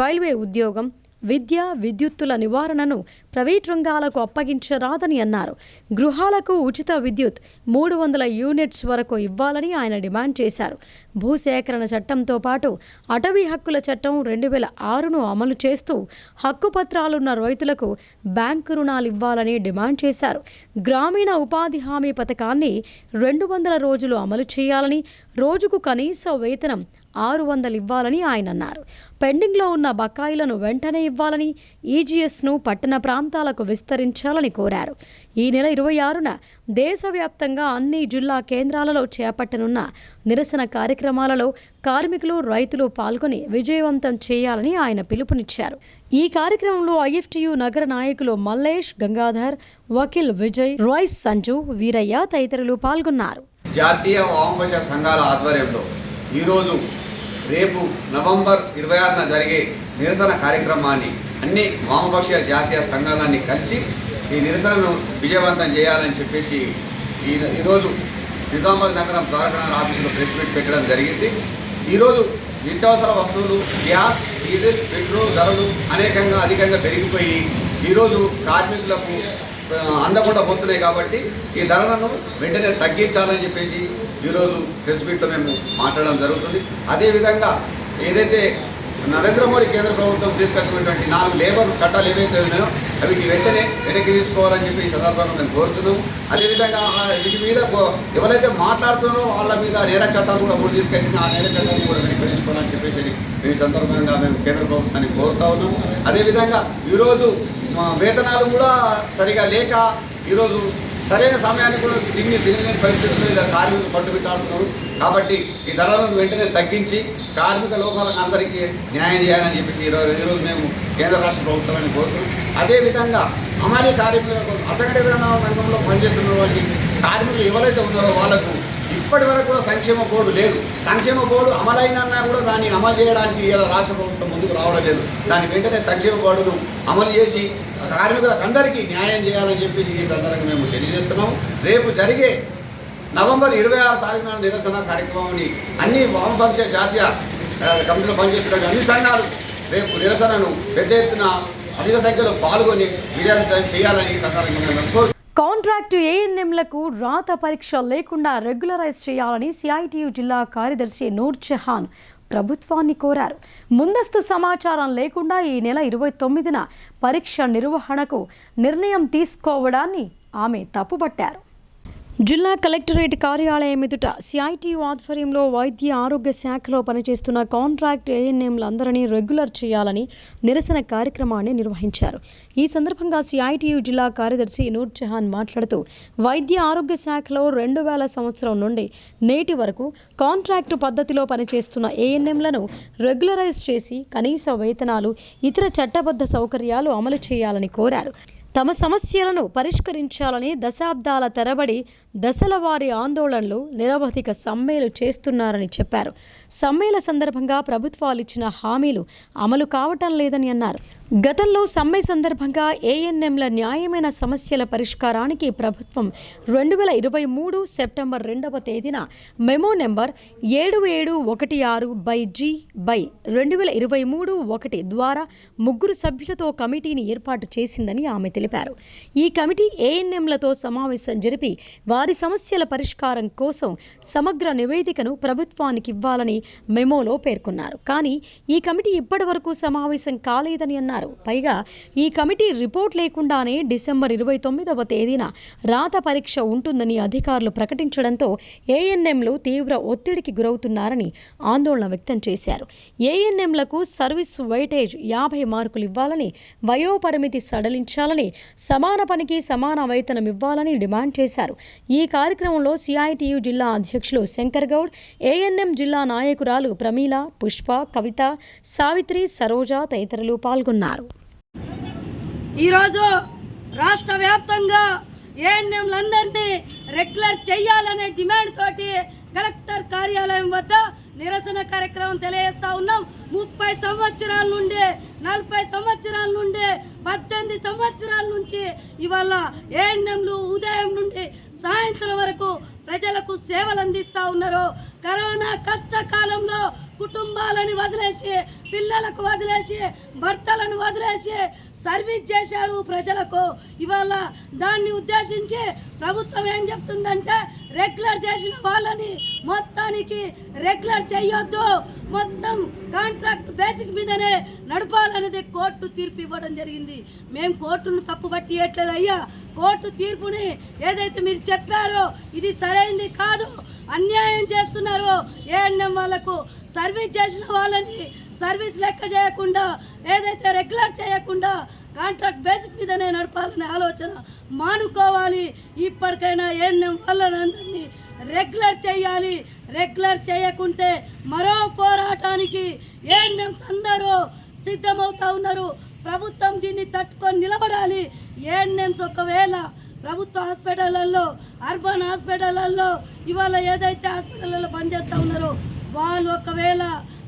S1: రైల్వే ఉద్యోగం, విద్య, విద్యుత్తుల నివారణను ప్రైవేట్ రంగాలకు అప్పగించరాదని అన్నారు. గృహాలకు ఉచిత విద్యుత్ 300 యూనిట్స్ వరకు ఇవ్వాలని ఆయన డిమాండ్ చేశారు. భూసేకరణ చట్టంతో పాటు అటవీ హక్కుల చట్టం 2006ను అమలు చేస్తూ హక్కుపత్రాలున్న రైతులకు బ్యాంకు రుణాలు ఇవ్వాలని డిమాండ్ చేశారు. గ్రామీణ ఉపాధి హామీ పథకాన్ని 200 రోజులు అమలు చేయాలని, రోజుకు కనీస వేతనం 600 ఇవ్వాలని ఆయన అన్నారు. పెండింగ్లో ఉన్న బకాయిలను వెంటనే ఇవ్వాలని, ఈజీఎస్ను పట్టణ ప్రాంతాలకు విస్తరించాలని కోరారు. ఈ నెల 26న దేశవ్యాప్తంగా అన్ని జిల్లా కేంద్రాలలో చేపట్టనున్న నిరసన కార్యక్రమాలలో కార్మికులు, రైతులు పాల్గొని విజయవంతం చేయాలని ఆయన పిలుపునిచ్చారు. ఈ కార్యక్రమంలో ఐఎఫ్టియు నగర నాయకులు మల్లేష్, గంగాధర్, వకీల్ విజయ్, రాయ్స్ సంజు, వీరయ్య తదితరులు పాల్గొన్నారు.
S10: జాతీయ వామపక్ష సంఘాల ఆధ్వర్యంలో ఈరోజు రేపు నవంబర్ 26న జరిగే నిరసన కార్యక్రమాన్ని అన్ని వామపక్ష జాతీయ సంఘాలన్నీ కలిసి ఈ నిరసనను విజయవంతం చేయాలని చెప్పేసి ఈరోజు నిజామాబాద్ నగరం ద్వారకా ఆఫీసులో ప్రెస్ మీట్ పెట్టడం జరిగింది. ఈరోజు నిత్యావసర వస్తువులు, గ్యాస్, డీజిల్, పెట్రోల్ ధరలు అనేకంగా అధికంగా పెరిగిపోయి ఈరోజు కార్మికులకు అందకుండా పోతున్నాయి. కాబట్టి ఈ ధరలను వెంటనే తగ్గించాలని చెప్పేసి ఈరోజు ప్రెస్ మీట్లో మేము మాట్లాడడం జరుగుతుంది. అదేవిధంగా ఏదైతే నరేంద్ర మోడీ కేంద్ర ప్రభుత్వం తీసుకొచ్చినటువంటి 4 లేబర్ చట్టాలు ఏవైతే ఉన్నాయో వీటిని వెంటనే వెనక్కి తీసుకోవాలని చెప్పి ఈ సందర్భంగా మేము కోరుతున్నాము. అదేవిధంగా వీటి మీద ఎవరైతే మాట్లాడుతున్నారో వాళ్ళ మీద నేర చట్టాలు కూడా 3 తీసుకొచ్చింది. ఆ నేర చట్టాలను కూడా వెనక్కి తీసుకోవాలని చెప్పేసి ఈ సందర్భంగా మేము కేంద్ర ప్రభుత్వాన్ని కోరుతా ఉన్నాము. అదేవిధంగా ఈరోజు వేతనాలు కూడా సరిగా లేక ఈరోజు సరైన సమయాన్ని కూడా తినలేని పరిస్థితుల్లో కార్మికులు పట్టుబిట్టాడుతున్నారు. కాబట్టి ఈ ధరలను వెంటనే తగ్గించి కార్మిక లోకాలకు అందరికీ న్యాయం చేయాలని చెప్పేసి ఈరోజు మేము కేంద్ర రాష్ట్ర ప్రభుత్వాన్ని కోరుతున్నాం. అదేవిధంగా అమలు కార్మికులకు అసంఘటిత రంగంలో పనిచేస్తున్న వాళ్ళకి కార్మికులు ఎవరైతే ఉన్నారో వాళ్ళకు ఇప్పటి వరకు కూడా సంక్షేమ బోర్డు లేదు. సంక్షేమ బోర్డు అమలైనా కూడా దాన్ని అమలు చేయడానికి రాష్ట్ర ప్రభుత్వం ముందుకు రావడం లేదు. దాని వెంటనే సంక్షేమ బోర్డును అమలు చేసి కార్మికులకు అందరికీ న్యాయం చేయాలని చెప్పేసి ఈ సందర్భంగా మేము తెలియజేస్తున్నాము. రేపు జరిగే నవంబర్ 26 తారీఖు నాడు నిరసన కార్యక్రమాన్ని అన్ని వామపక్ష జాతీయ కమిటీలో పనిచేస్తున్న అన్ని సంఘాలు రేపు నిరసనను పెద్ద ఎత్తున అధిక సంఖ్యలో పాల్గొని విజయవంతం చేయాలని ఈ సందర్భంగా
S1: కాంట్రాక్టు ఏఎన్ఎంలకు రాత పరీక్ష లేకుండా రెగ్యులరైజ్ చేయాలని సిఐటియు జిల్లా కార్యదర్శి నూర్ జహాన్ ప్రభుత్వాన్ని కోరారు. ముందస్తు సమాచారం లేకుండా ఈ నెల 29న పరీక్ష నిర్వహణకు నిర్ణయం తీసుకోవడాన్ని ఆమె తప్పుపట్టారు. జిల్లా కలెక్టరేట్ కార్యాలయం ఎదుట సిఐటియు ఆధ్వర్యంలో వైద్య ఆరోగ్య శాఖలో పనిచేస్తున్న కాంట్రాక్ట్ ఏఎన్ఎంలందరినీ రెగ్యులర్ చేయాలని నిరసన కార్యక్రమాన్ని నిర్వహించారు. ఈ సందర్భంగా సిఐటియు జిల్లా కార్యదర్శి నూర్ జహాన్ మాట్లాడుతూ వైద్య ఆరోగ్య శాఖలో 2000 సంవత్సరం నుండి నేటి వరకు కాంట్రాక్టు పద్ధతిలో పనిచేస్తున్న ఏఎన్ఎంలను రెగ్యులరైజ్ చేసి కనీస వేతనాలు, ఇతర చట్టబద్ధ సౌకర్యాలు అమలు చేయాలని కోరారు. తమ సమస్యలను పరిష్కరించాలని దశాబ్దాల తరబడి దశల వారి ఆందోళనలు, నిరవధిక సమ్మెలు చేస్తున్నారని చెప్పారు. సమ్మెల సందర్భంగా ప్రభుత్వాలు ఇచ్చిన హామీలు అమలు కావటం లేదని అన్నారు. గతంలో సమ్మె సందర్భంగా ఏఎన్ఎంల న్యాయమైన సమస్యల పరిష్కారానికి ప్రభుత్వం 2023 సెప్టెంబర్ 2వ తేదీన మెమో నెంబర్ 7716/G/2023 ద్వారా 3 సభ్యులతో కమిటీని ఏర్పాటు చేసిందని ఆమె తెలిపారు. ఈ కమిటీ ఏఎన్ఎంలతో సమావేశం జరిపి వారి సమస్యల పరిష్కారం కోసం సమగ్ర నివేదికను ప్రభుత్వానికి ఇవ్వాలని మెమోలో పేర్కొన్నారు. కానీ ఈ కమిటీ ఇప్పటి వరకు సమావేశం కాలేదని అన్నారు. పైగా ఈ కమిటీ రిపోర్ట్ లేకుండానే డిసెంబర్ 29వ తేదీన రాత పరీక్ష ఉంటుందని అధికారులు ప్రకటించడంతో ఏఎన్ఎంలు తీవ్ర ఒత్తిడికి గురవుతున్నారని ఆందోళన వ్యక్తం చేశారు. ఏఎన్ఎంలకు సర్వీస్ వెయిటేజ్ 50 మార్కులు ఇవ్వాలని, వయోపరిమితి సడలించాలని, సమాన పనికి సమాన వేతనం ఇవ్వాలని డిమాండ్ చేశారు. ఈ కార్యక్రమంలో సిఐటియు జిల్లా అధ్యక్షులు శంకర్ గౌడ్, ఏఎన్ఎం జిల్లా నాయకురాలు ప్రమీల, పుష్ప, కవిత, సావిత్రి, సరోజ తదితరులు పాల్గొన్నారు.
S11: ఈరోజు రాష్ట్ర వ్యాప్తంగా ఏఎన్ఎంలందరినీ రెగ్యులర్ చేయాలనే డిమాండ్ తోటి కలెక్టర్ కార్యాలయం వద్ద నిరసన కార్యక్రమం తెలియజేస్తా ఉన్నాం. 30 సంవత్సరాల నుండి, 40 సంవత్సరాల నుండి, 18 సంవత్సరాల నుంచి ఇవాళ ఏఎన్ఎంలు ఉదయం నుండి సాయంత్రం వరకు ప్రజలకు సేవలు అందిస్తూ ఉన్నారు. కరోనా కష్టకాలంలో కుటుంబాలను వదిలేసి, పిల్లలకు వదిలేసి, భర్తలను వదిలేసి సర్వీస్ చేశారు ప్రజలకు. ఇవాళ దాన్ని ఉద్దేశించి ప్రభుత్వం ఏం చెప్తుందంటే రెగ్యులర్ చేసిన వాళ్ళని మొత్తానికి రెగ్యులర్ చేయొద్దు, మొత్తం కాంట్రాక్ట్ బేసిక్ మీదనే నడపాలనేది కోర్టు తీర్పు ఇవ్వడం జరిగింది. మేము కోర్టును తప్పు పట్టియట్లేదు అయ్యా. కోర్టు తీర్పుని ఏదైతే మీరు చెప్పారో ఇది సరైనది కాదు, అన్యాయం చేస్తున్నారు. ఏఎన్ఎం వాళ్ళకు సర్వీస్ చేసిన వాళ్ళని సర్వీస్ లెక్క చేయకుండా, ఏదైతే రెగ్యులర్ చేయకుండా కాంట్రాక్ట్ బేసిక్ మీదనే నడపాలనే ఆలోచన మానుకోవాలి. ఇప్పటికైనా ఏఎన్ఎం వాళ్ళందరినీ రెగ్యులర్ చేయాలి. రెగ్యులర్ చేయకుంటే మరో పోరాటానికి ఏఎన్ఎంస్ అందరూ సిద్ధమవుతా ఉన్నారు. ప్రభుత్వం దీన్ని తట్టుకొని నిలబడాలి. ఏఎన్ఎంస్ ఒకవేళ ప్రభుత్వ హాస్పిటళ్ళల్లో, అర్బన్ హాస్పిటళ్ళల్లో ఇవాళ ఏదైతే హాస్పిటళ్ళలో పనిచేస్తూ ఉన్నారో వాళ్ళు ఒకవేళ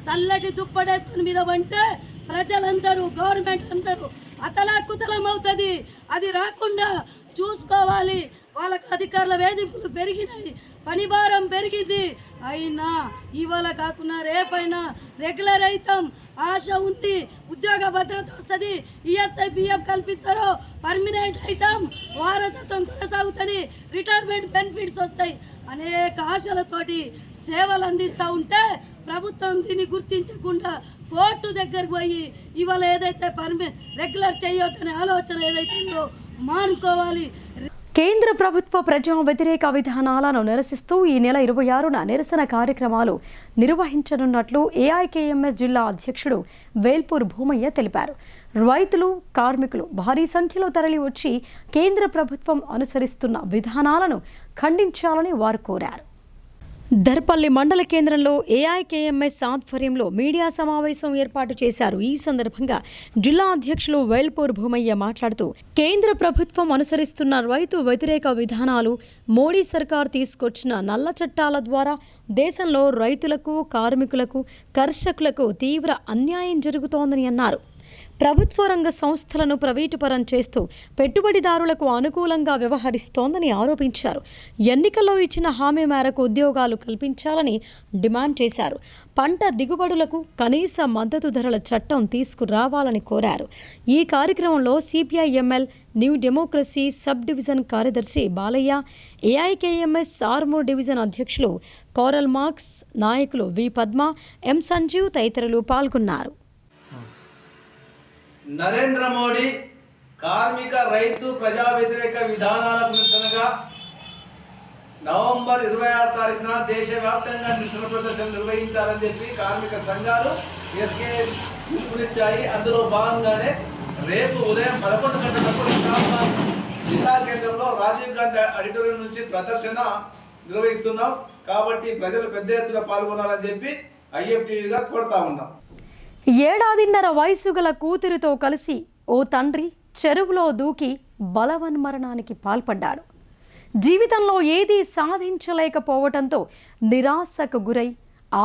S11: చల్లటి దుప్పడేసుకుని మీద అంటే ప్రజలందరూ, గవర్నమెంట్ అందరూ అతలాకుతలం అవుతుంది. అది రాకుండా చూసుకోవాలి. వాళ్ళకు అధికారుల వేధింపులు పెరిగినాయి, పని భారం పెరిగింది. అయినా ఇవాళ కాకుండా రేపైనా రెగ్యులర్ అవుతాం, ఆశ ఉంది. ఉద్యోగ భద్రత వస్తుంది, ఈఎస్ఐ పిఎఫ్ కల్పిస్తారు, పర్మనెంట్ అవుతాం, వారసత్వం కొనసాగుతుంది, రిటైర్మెంట్ బెనిఫిట్స్ వస్తాయి. అనేక ఆశలతోటి సేవలు అందిస్తూ ఉంటే ప్రభుత్వం దీన్ని గుర్తించకుండా కోర్టు దగ్గరకు పోయి ఇవాళ ఏదైతే రెగ్యులర్ చేయొద్దనే ఆలోచన ఏదైతే ఉందో మానుకోవాలి.
S1: కేంద్ర ప్రభుత్వ ప్రజా వ్యతిరేక విధానాలను నిరసిస్తూ ఈ నెల 26న నిరసన కార్యక్రమాలు నిర్వహించనున్నట్లు ఏఐకేఎంఎస్ జిల్లా అధ్యక్షుడు వేల్పూర్ భూమయ్య తెలిపారు. రైతులు, కార్మికులు భారీ సంఖ్యలో తరలి వచ్చి కేంద్ర ప్రభుత్వం అనుసరిస్తున్న విధానాలను ఖండించాలని వారు కోరారు. దర్పల్లి మండల కేంద్రంలో ఏఐకేఎంఎస్ ఆధ్వర్యంలో మీడియా సమావేశం ఏర్పాటు చేశారు. ఈ సందర్భంగా జిల్లా అధ్యక్షులు వేల్పూర్ భూమయ్య మాట్లాడుతూ కేంద్ర ప్రభుత్వం అనుసరిస్తున్న రైతు వ్యతిరేక విధానాలు, మోడీ సర్కార్ తీసుకొచ్చిన నల్ల చట్టాల ద్వారా దేశంలో రైతులకు, కార్మికులకు, కర్షకులకు తీవ్ర అన్యాయం జరుగుతోందని అన్నారు. ప్రభుత్వ రంగ సంస్థలను ప్రైవేటుపరం చేస్తూ పెట్టుబడిదారులకు అనుకూలంగా వ్యవహరిస్తోందని ఆరోపించారు. ఎన్నికల్లో ఇచ్చిన హామీ మేరకు ఉద్యోగాలు కల్పించాలని డిమాండ్ చేశారు. పంట దిగుబడులకు కనీస మద్దతు ధరల చట్టం తీసుకురావాలని కోరారు. ఈ కార్యక్రమంలో CPI-ML new democracy sub division కార్యదర్శి బాలయ్య, ఏఐకేఎంఎస్ ఆర్మూర్ డివిజన్ అధ్యక్షులు కోరల్ మార్క్స్, నాయకులు వి పద్మ, ఎం సంజీవ్ తదితరులు పాల్గొన్నారు.
S12: నరేంద్ర మోడీ కార్మిక రైతు ప్రజా వ్యతిరేక విధానాలకు నిరసనగా నవంబర్ 26 తారీఖున దేశవ్యాప్తంగా నిరసన ప్రదర్శన నిర్వహించాలని చెప్పి కార్మిక సంఘాలు ఎస్కే పిలుపునిచ్చాయి. అందులో భాగంగానే రేపు ఉదయం 11 గంటలకు నిజామాబాద్ జిల్లా కేంద్రంలో రాజీవ్ గాంధీ ఆడిటోరియం నుంచి ప్రదర్శన నిర్వహిస్తున్నాం. కాబట్టి ప్రజలు పెద్ద ఎత్తున పాల్గొనాలని చెప్పి ఐఎఫ్టీగా కోరుతా ఉన్నాం.
S1: 7.5 వయసు గల కూతురితో కలిసి ఓ తండ్రి చెరువులో దూకి బలవన్మరణానికి పాల్పడ్డాడు. జీవితంలో ఏదీ సాధించలేకపోవడంతో నిరాశకు గురై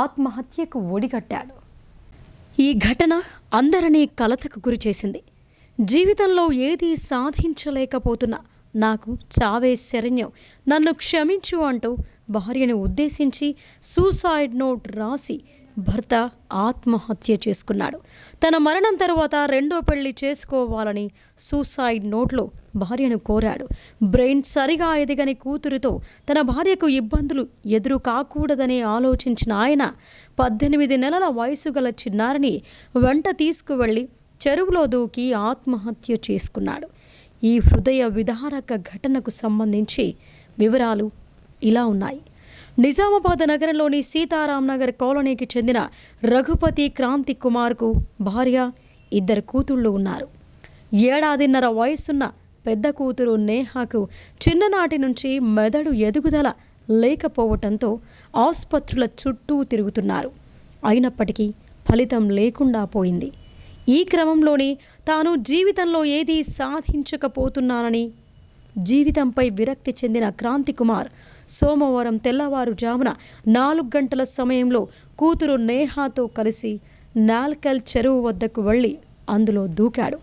S1: ఆత్మహత్యకు ఒడిగట్టాడు. ఈ ఘటన అందరినీ కలతకు గురిచేసింది. జీవితంలో ఏదీ సాధించలేకపోతున్నా నాకు చావే శరణ్యం, నన్ను క్షమించు అంటూ భార్యను ఉద్దేశించి సూసైడ్ నోట్ రాసి భర్త ఆత్మహత్య చేసుకున్నాడు. తన మరణం తరువాత రెండో పెళ్లి చేసుకోవాలని సూసైడ్ నోట్లో భార్యను కోరాడు. బ్రెయిన్ సరిగా ఎదిగని కూతురుతో తన భార్యకు ఇబ్బందులు ఎదురు కాకూడదని ఆలోచించిన ఆయన 18 నెలల వయసు గల చిన్నారిని వెంట తీసుకువెళ్లి చెరువులో దూకి ఆత్మహత్య చేసుకున్నాడు. ఈ హృదయ విదారక ఘటనకు సంబంధించి వివరాలు ఇలా ఉన్నాయి. నిజామాబాద్ నగరంలోని సీతారాం నగర్ కాలనీకి చెందిన రఘుపతి క్రాంతి కుమార్కు భార్య, 2 కూతుళ్లు ఉన్నారు. 7.5 వయసున్న పెద్ద కూతురు నేహాకు చిన్ననాటి నుంచి మెదడు ఎదుగుదల లేకపోవటంతో ఆసుపత్రుల చుట్టూ తిరుగుతున్నారు. అయినప్పటికీ ఫలితం లేకుండా పోయింది. ఈ క్రమంలోనే తాను జీవితంలో ఏదీ సాధించకపోతున్నానని జీవితంపై విరక్తి చెందిన క్రాంతి కుమార్ సోమవారం తెల్లవారుజామున 4 గంటల సమయంలో కూతురు నేహాతో కలిసి నాల్కల్ చెరువు వద్దకు వెళ్లి అందులో దూకాడు.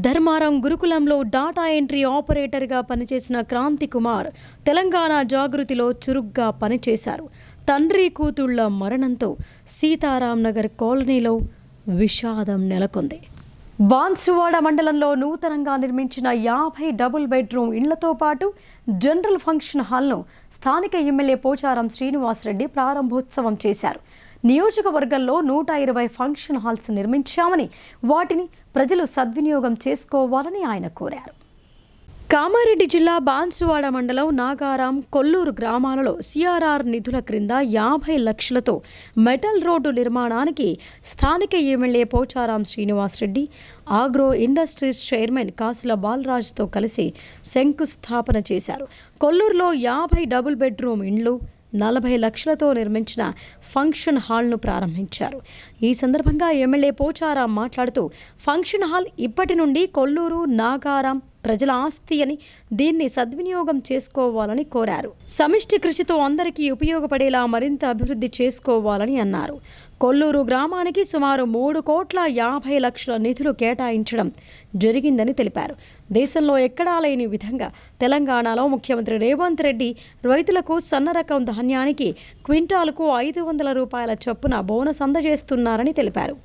S1: ధర్మారం గురుకులంలో డాటా ఎంట్రీ ఆపరేటర్గా పనిచేసిన క్రాంతి కుమార్ తెలంగాణ జాగృతిలో చురుగ్గా పనిచేశారు. తండ్రి కూతుళ్ల మరణంతో సీతారాం నగర్ కాలనీలో విషాదం నెలకొంది. బాన్సువాడ మండలంలో నూతనంగా నిర్మించిన 50 డబుల్ బెడ్రూమ్ ఇళ్లతో పాటు జనరల్ ఫంక్షన్ హాల్ను స్థానిక ఎమ్మెల్యే పోచారం శ్రీనివాసరెడ్డి ప్రారంభోత్సవం చేశారు. నియోజకవర్గంలో 120 ఫంక్షన్ హాల్స్ నిర్మించామని, వాటిని ప్రజలు సద్వినియోగం చేసుకోవాలని ఆయన కోరారు. కామారెడ్డి జిల్లా బాన్సువాడ మండలం నాగారాం, కొల్లూరు గ్రామాలలో సిఆర్ఆర్ నిధుల క్రింద 50 లక్షలతో మెటల్ రోడ్డు నిర్మాణానికి స్థానిక MLA Pocharam Srinivasareddy agro industries chairman Kasula బాలరాజుతో కలిసి శంకుస్థాపన చేశారు. కొల్లూరులో 50 డబుల్ బెడ్రూమ్ ఇండ్లు, 40 లక్షలతో నిర్మించిన ఫంక్షన్ హాల్ను ప్రారంభించారు. ఈ సందర్భంగా ఎమ్మెల్యే పోచారం మాట్లాడుతూ ఫంక్షన్ హాల్ ఇప్పటి నుండి కొల్లూరు, నాగారాం ప్రజల ఆస్తి అని, దీన్ని సద్వినియోగం చేసుకోవాలని కోరారు. సమిష్టి కృషితో అందరికీ ఉపయోగపడేలా మరింత అభివృద్ధి చేసుకోవాలని అన్నారు. కొల్లూరు గ్రామానికి సుమారు 3,50 లక్షల నిధులు కేటాయించడం జరిగిందని తెలిపారు. దేశంలో ఎక్కడా లేని విధంగా తెలంగాణలో ముఖ్యమంత్రి రేవంత్ రెడ్డి రైతులకు సన్న రకం ధాన్యానికి క్వింటాలకు 500 రూపాయల చొప్పున బోనస్ అందజేస్తున్నారని తెలిపారు.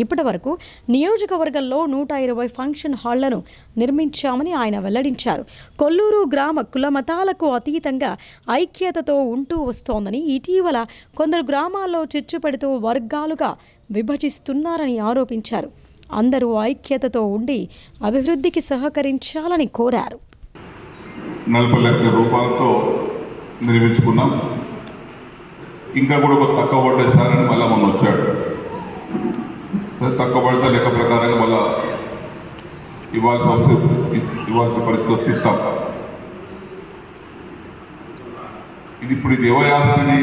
S1: ఇప్పటి వరకు నియోజకవర్గంలో 120 ఫంక్షన్ హాళ్లను నిర్మించామని ఆయన వెల్లడించారు. కొల్లూరు గ్రామ కుల మతాలకు అతీతంగా ఐక్యతతో ఉంటూ వస్తోందని, ఇటీవల కొందరు గ్రామాల్లో చిచ్చు పెడుతూ వర్గాలుగా విభజిస్తున్నారని ఆరోపించారు. అందరూ ఐక్యతతో ఉండి అభివృద్ధికి సహకరించాలని కోరారు.
S13: 40 లక్షల రూపాయలతో నిర్మించుకున్నాం. ఇంకా కూడా ఒక తక్కువ పడ్డేసారని మళ్ళీ మొన్న వచ్చాడు. తక్కువ పడితే లెక్క ప్రకారంగా మళ్ళా ఇవ్వాల్సిన పరిస్థితి వస్తే ఇస్తాం. ఇది ఎవరి ఆస్తిది?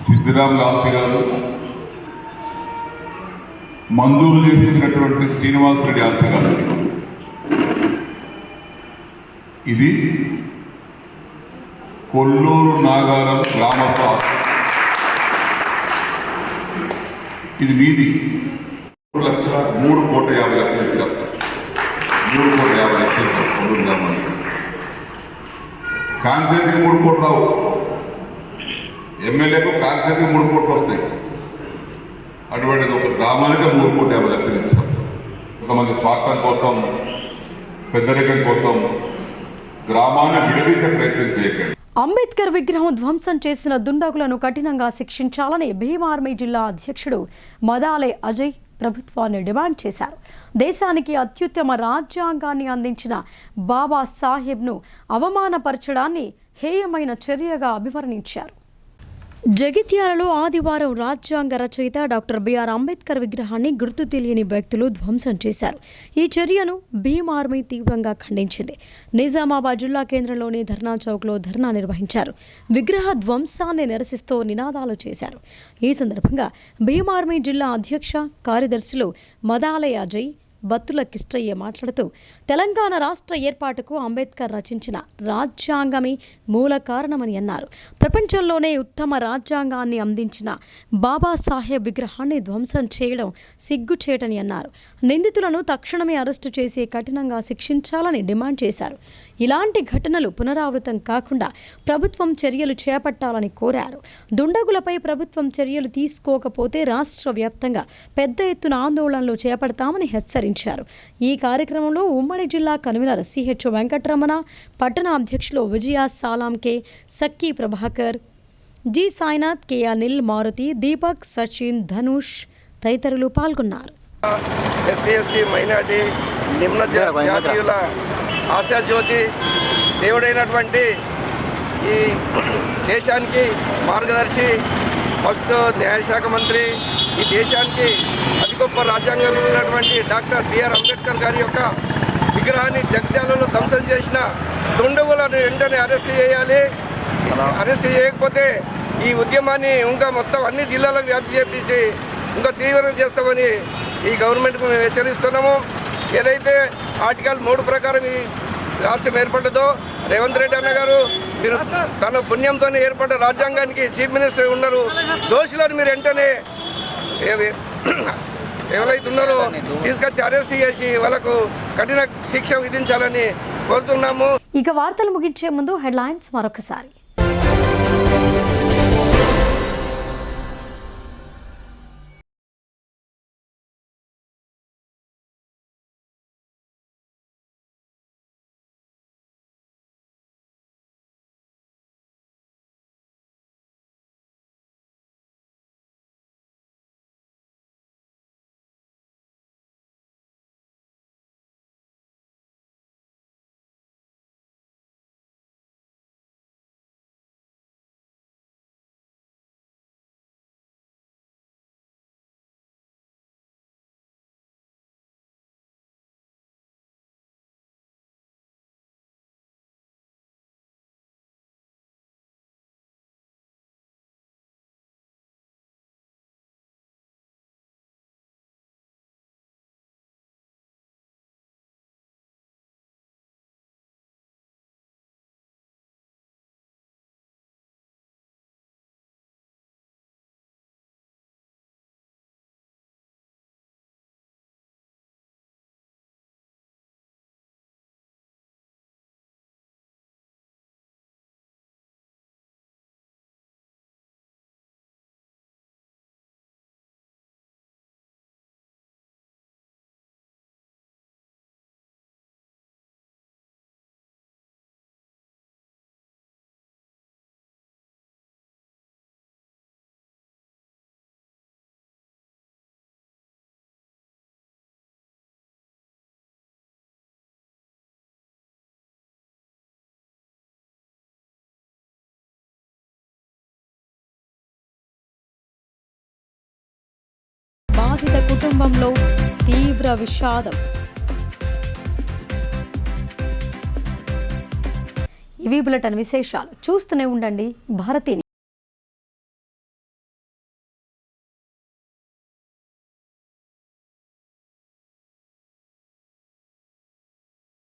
S13: సిద్ధిరాముల ఆస్తి కాదు, మంజూరు చేసినటువంటి శ్రీనివాసరెడ్డి ఆస్తి కాదు. ఇది కొల్లూరు నాగారం గ్రామస్థ ఆస్తి. ఇది మీది. 3,50,00,000 ఇచ్చాం. 3,50,00,000 ఇచ్చాం కొల్లూరు గ్రామానికి. కాన్సెన్సీకి 3 కోట్లు రావు, ఎమ్మెల్యేకు కాన్సెన్సీకి 3 కోట్లు వస్తాయి. అటువంటిది ఒక గ్రామానికి 3,50,00,000 ఇచ్చాం. కొంతమంది స్వార్థం కోసం, పెద్దరికం కోసం గ్రామాన్ని విడదీసే ప్రయత్నం చేయకండి.
S1: అంబేద్కర్ విగ్రహం ధ్వంసం చేసిన దుండగులను కఠినంగా శిక్షించాలని భీమ్ ఆర్మీ జిల్లా అధ్యక్షుడు మదాలే అజయ్ ప్రభుత్వాన్ని డిమాండ్ చేశారు. దేశానికి అత్యుత్తమ రాజ్యాంగాన్ని అందించిన బాబా సాహెబ్ను అవమానపరచడాన్ని హేయమైన చర్యగా అభివర్ణించారు. జగిత్యాలలో ఆదివారం రాజ్యాంగ రచయిత డాక్టర్ బిఆర్ అంబేద్కర్ విగ్రహాన్ని గుర్తు తెలియని వ్యక్తులు ధ్వంసం చేశారు. ఈ చర్యను భీమ్ ఆర్మీ తీవ్రంగా ఖండించింది. నిజామాబాద్ జిల్లా కేంద్రంలోని ధర్నా చౌక్లో ధర్నా నిర్వహించారు. విగ్రహ ధ్వంసాన్ని నిరసిస్తూ నినాదాలు చేశారు. ఈ సందర్భంగా భీమ్ ఆర్మీ జిల్లా అధ్యక్ష కార్యదర్శులు మదాలే అజయ్ బత్తుల కిష్టయ్య మాట్లాడుతూ తెలంగాణ రాష్ట్ర ఏర్పాటుకు అంబేద్కర్ రచించిన రాజ్యాంగమే మూల కారణమని అన్నారు. ప్రపంచంలోనే ఉత్తమ రాజ్యాంగాన్ని అందించిన బాబాసాహెబ్ విగ్రహాన్ని ధ్వంసం చేయడం సిగ్గుచేటని అన్నారు. నిందితులను తక్షణమే అరెస్టు చేసి కఠినంగా శిక్షించాలని డిమాండ్ చేశారు. ఇలాంటి ఘటనలు పునరావృతం కాకుండా ప్రభుత్వం చర్యలు చేపట్టాలని కోరారు. దుండగులపై ప్రభుత్వం చర్యలు తీసుకోకపోతే రాష్ట్ర వ్యాప్తంగా పెద్ద ఎత్తున ఆందోళనలు చేపడతామని హెచ్చరించారు. ఈ కార్యక్రమంలో ఉమ్మడి జిల్లా కన్వీనర్ సిహెచ్ వెంకటరమణ, పట్టణ అధ్యక్షులు Vijaya Salam K, Sakki Prabhakar, G Sainath, K Anil, Maruti, Deepak, Sachin, Dhanush తదితరులు పాల్గొన్నారు.
S14: ఎస్సీ ఎస్టీ మైనార్టీ నిమ్న జాతీయుల ఆశాజ్యోతి దేవుడైనటువంటి ఈ దేశానికి మార్గదర్శి, ఫస్ట్ న్యాయశాఖ మంత్రి, ఈ దేశానికి అతి గొప్ప రాజ్యాంగం ఇచ్చినటువంటి డాక్టర్ బిఆర్ అంబేద్కర్ గారి యొక్క విగ్రహాన్ని జగిత్యాలలో ధ్వంసం చేసిన దుండగులను వెంటనే అరెస్ట్ చేయాలి. అరెస్ట్ చేయకపోతే ఈ ఉద్యమాన్ని ఇంకా మొత్తం అన్ని జిల్లాలకు వ్యాప్తి చేపించి ఇంకా తీవ్రం చేస్తామని ఈ గవర్నమెంట్కు మేము హెచ్చరిస్తున్నాము. ఏదైతే ఆర్టికల్ 3 ప్రకారం ఈ రాష్ట్రం ఏర్పడ్డదో రేవంత్ రెడ్డి అన్న గారు మీరు తన పుణ్యంతో ఏర్పడ్డ రాజ్యాంగానికి చీఫ్ మినిస్టర్ ఉన్నారు. దోషులను మీరు వెంటనే ఎవరైతే ఉన్నారో తీసుకొచ్చి అరెస్ట్ చేసి వాళ్ళకు కఠిన శిక్ష విధించాలని కోరుతున్నాము.
S1: ఇక వార్తలు ముగించే ముందు హెడ్లైన్స్ మరొకసారి. బాధిత కుటుంబంలో తీవ్ర విషాదం. ఇవి బులెటిన్ విశేషాలు. చూస్తూనే ఉండండి భారతి.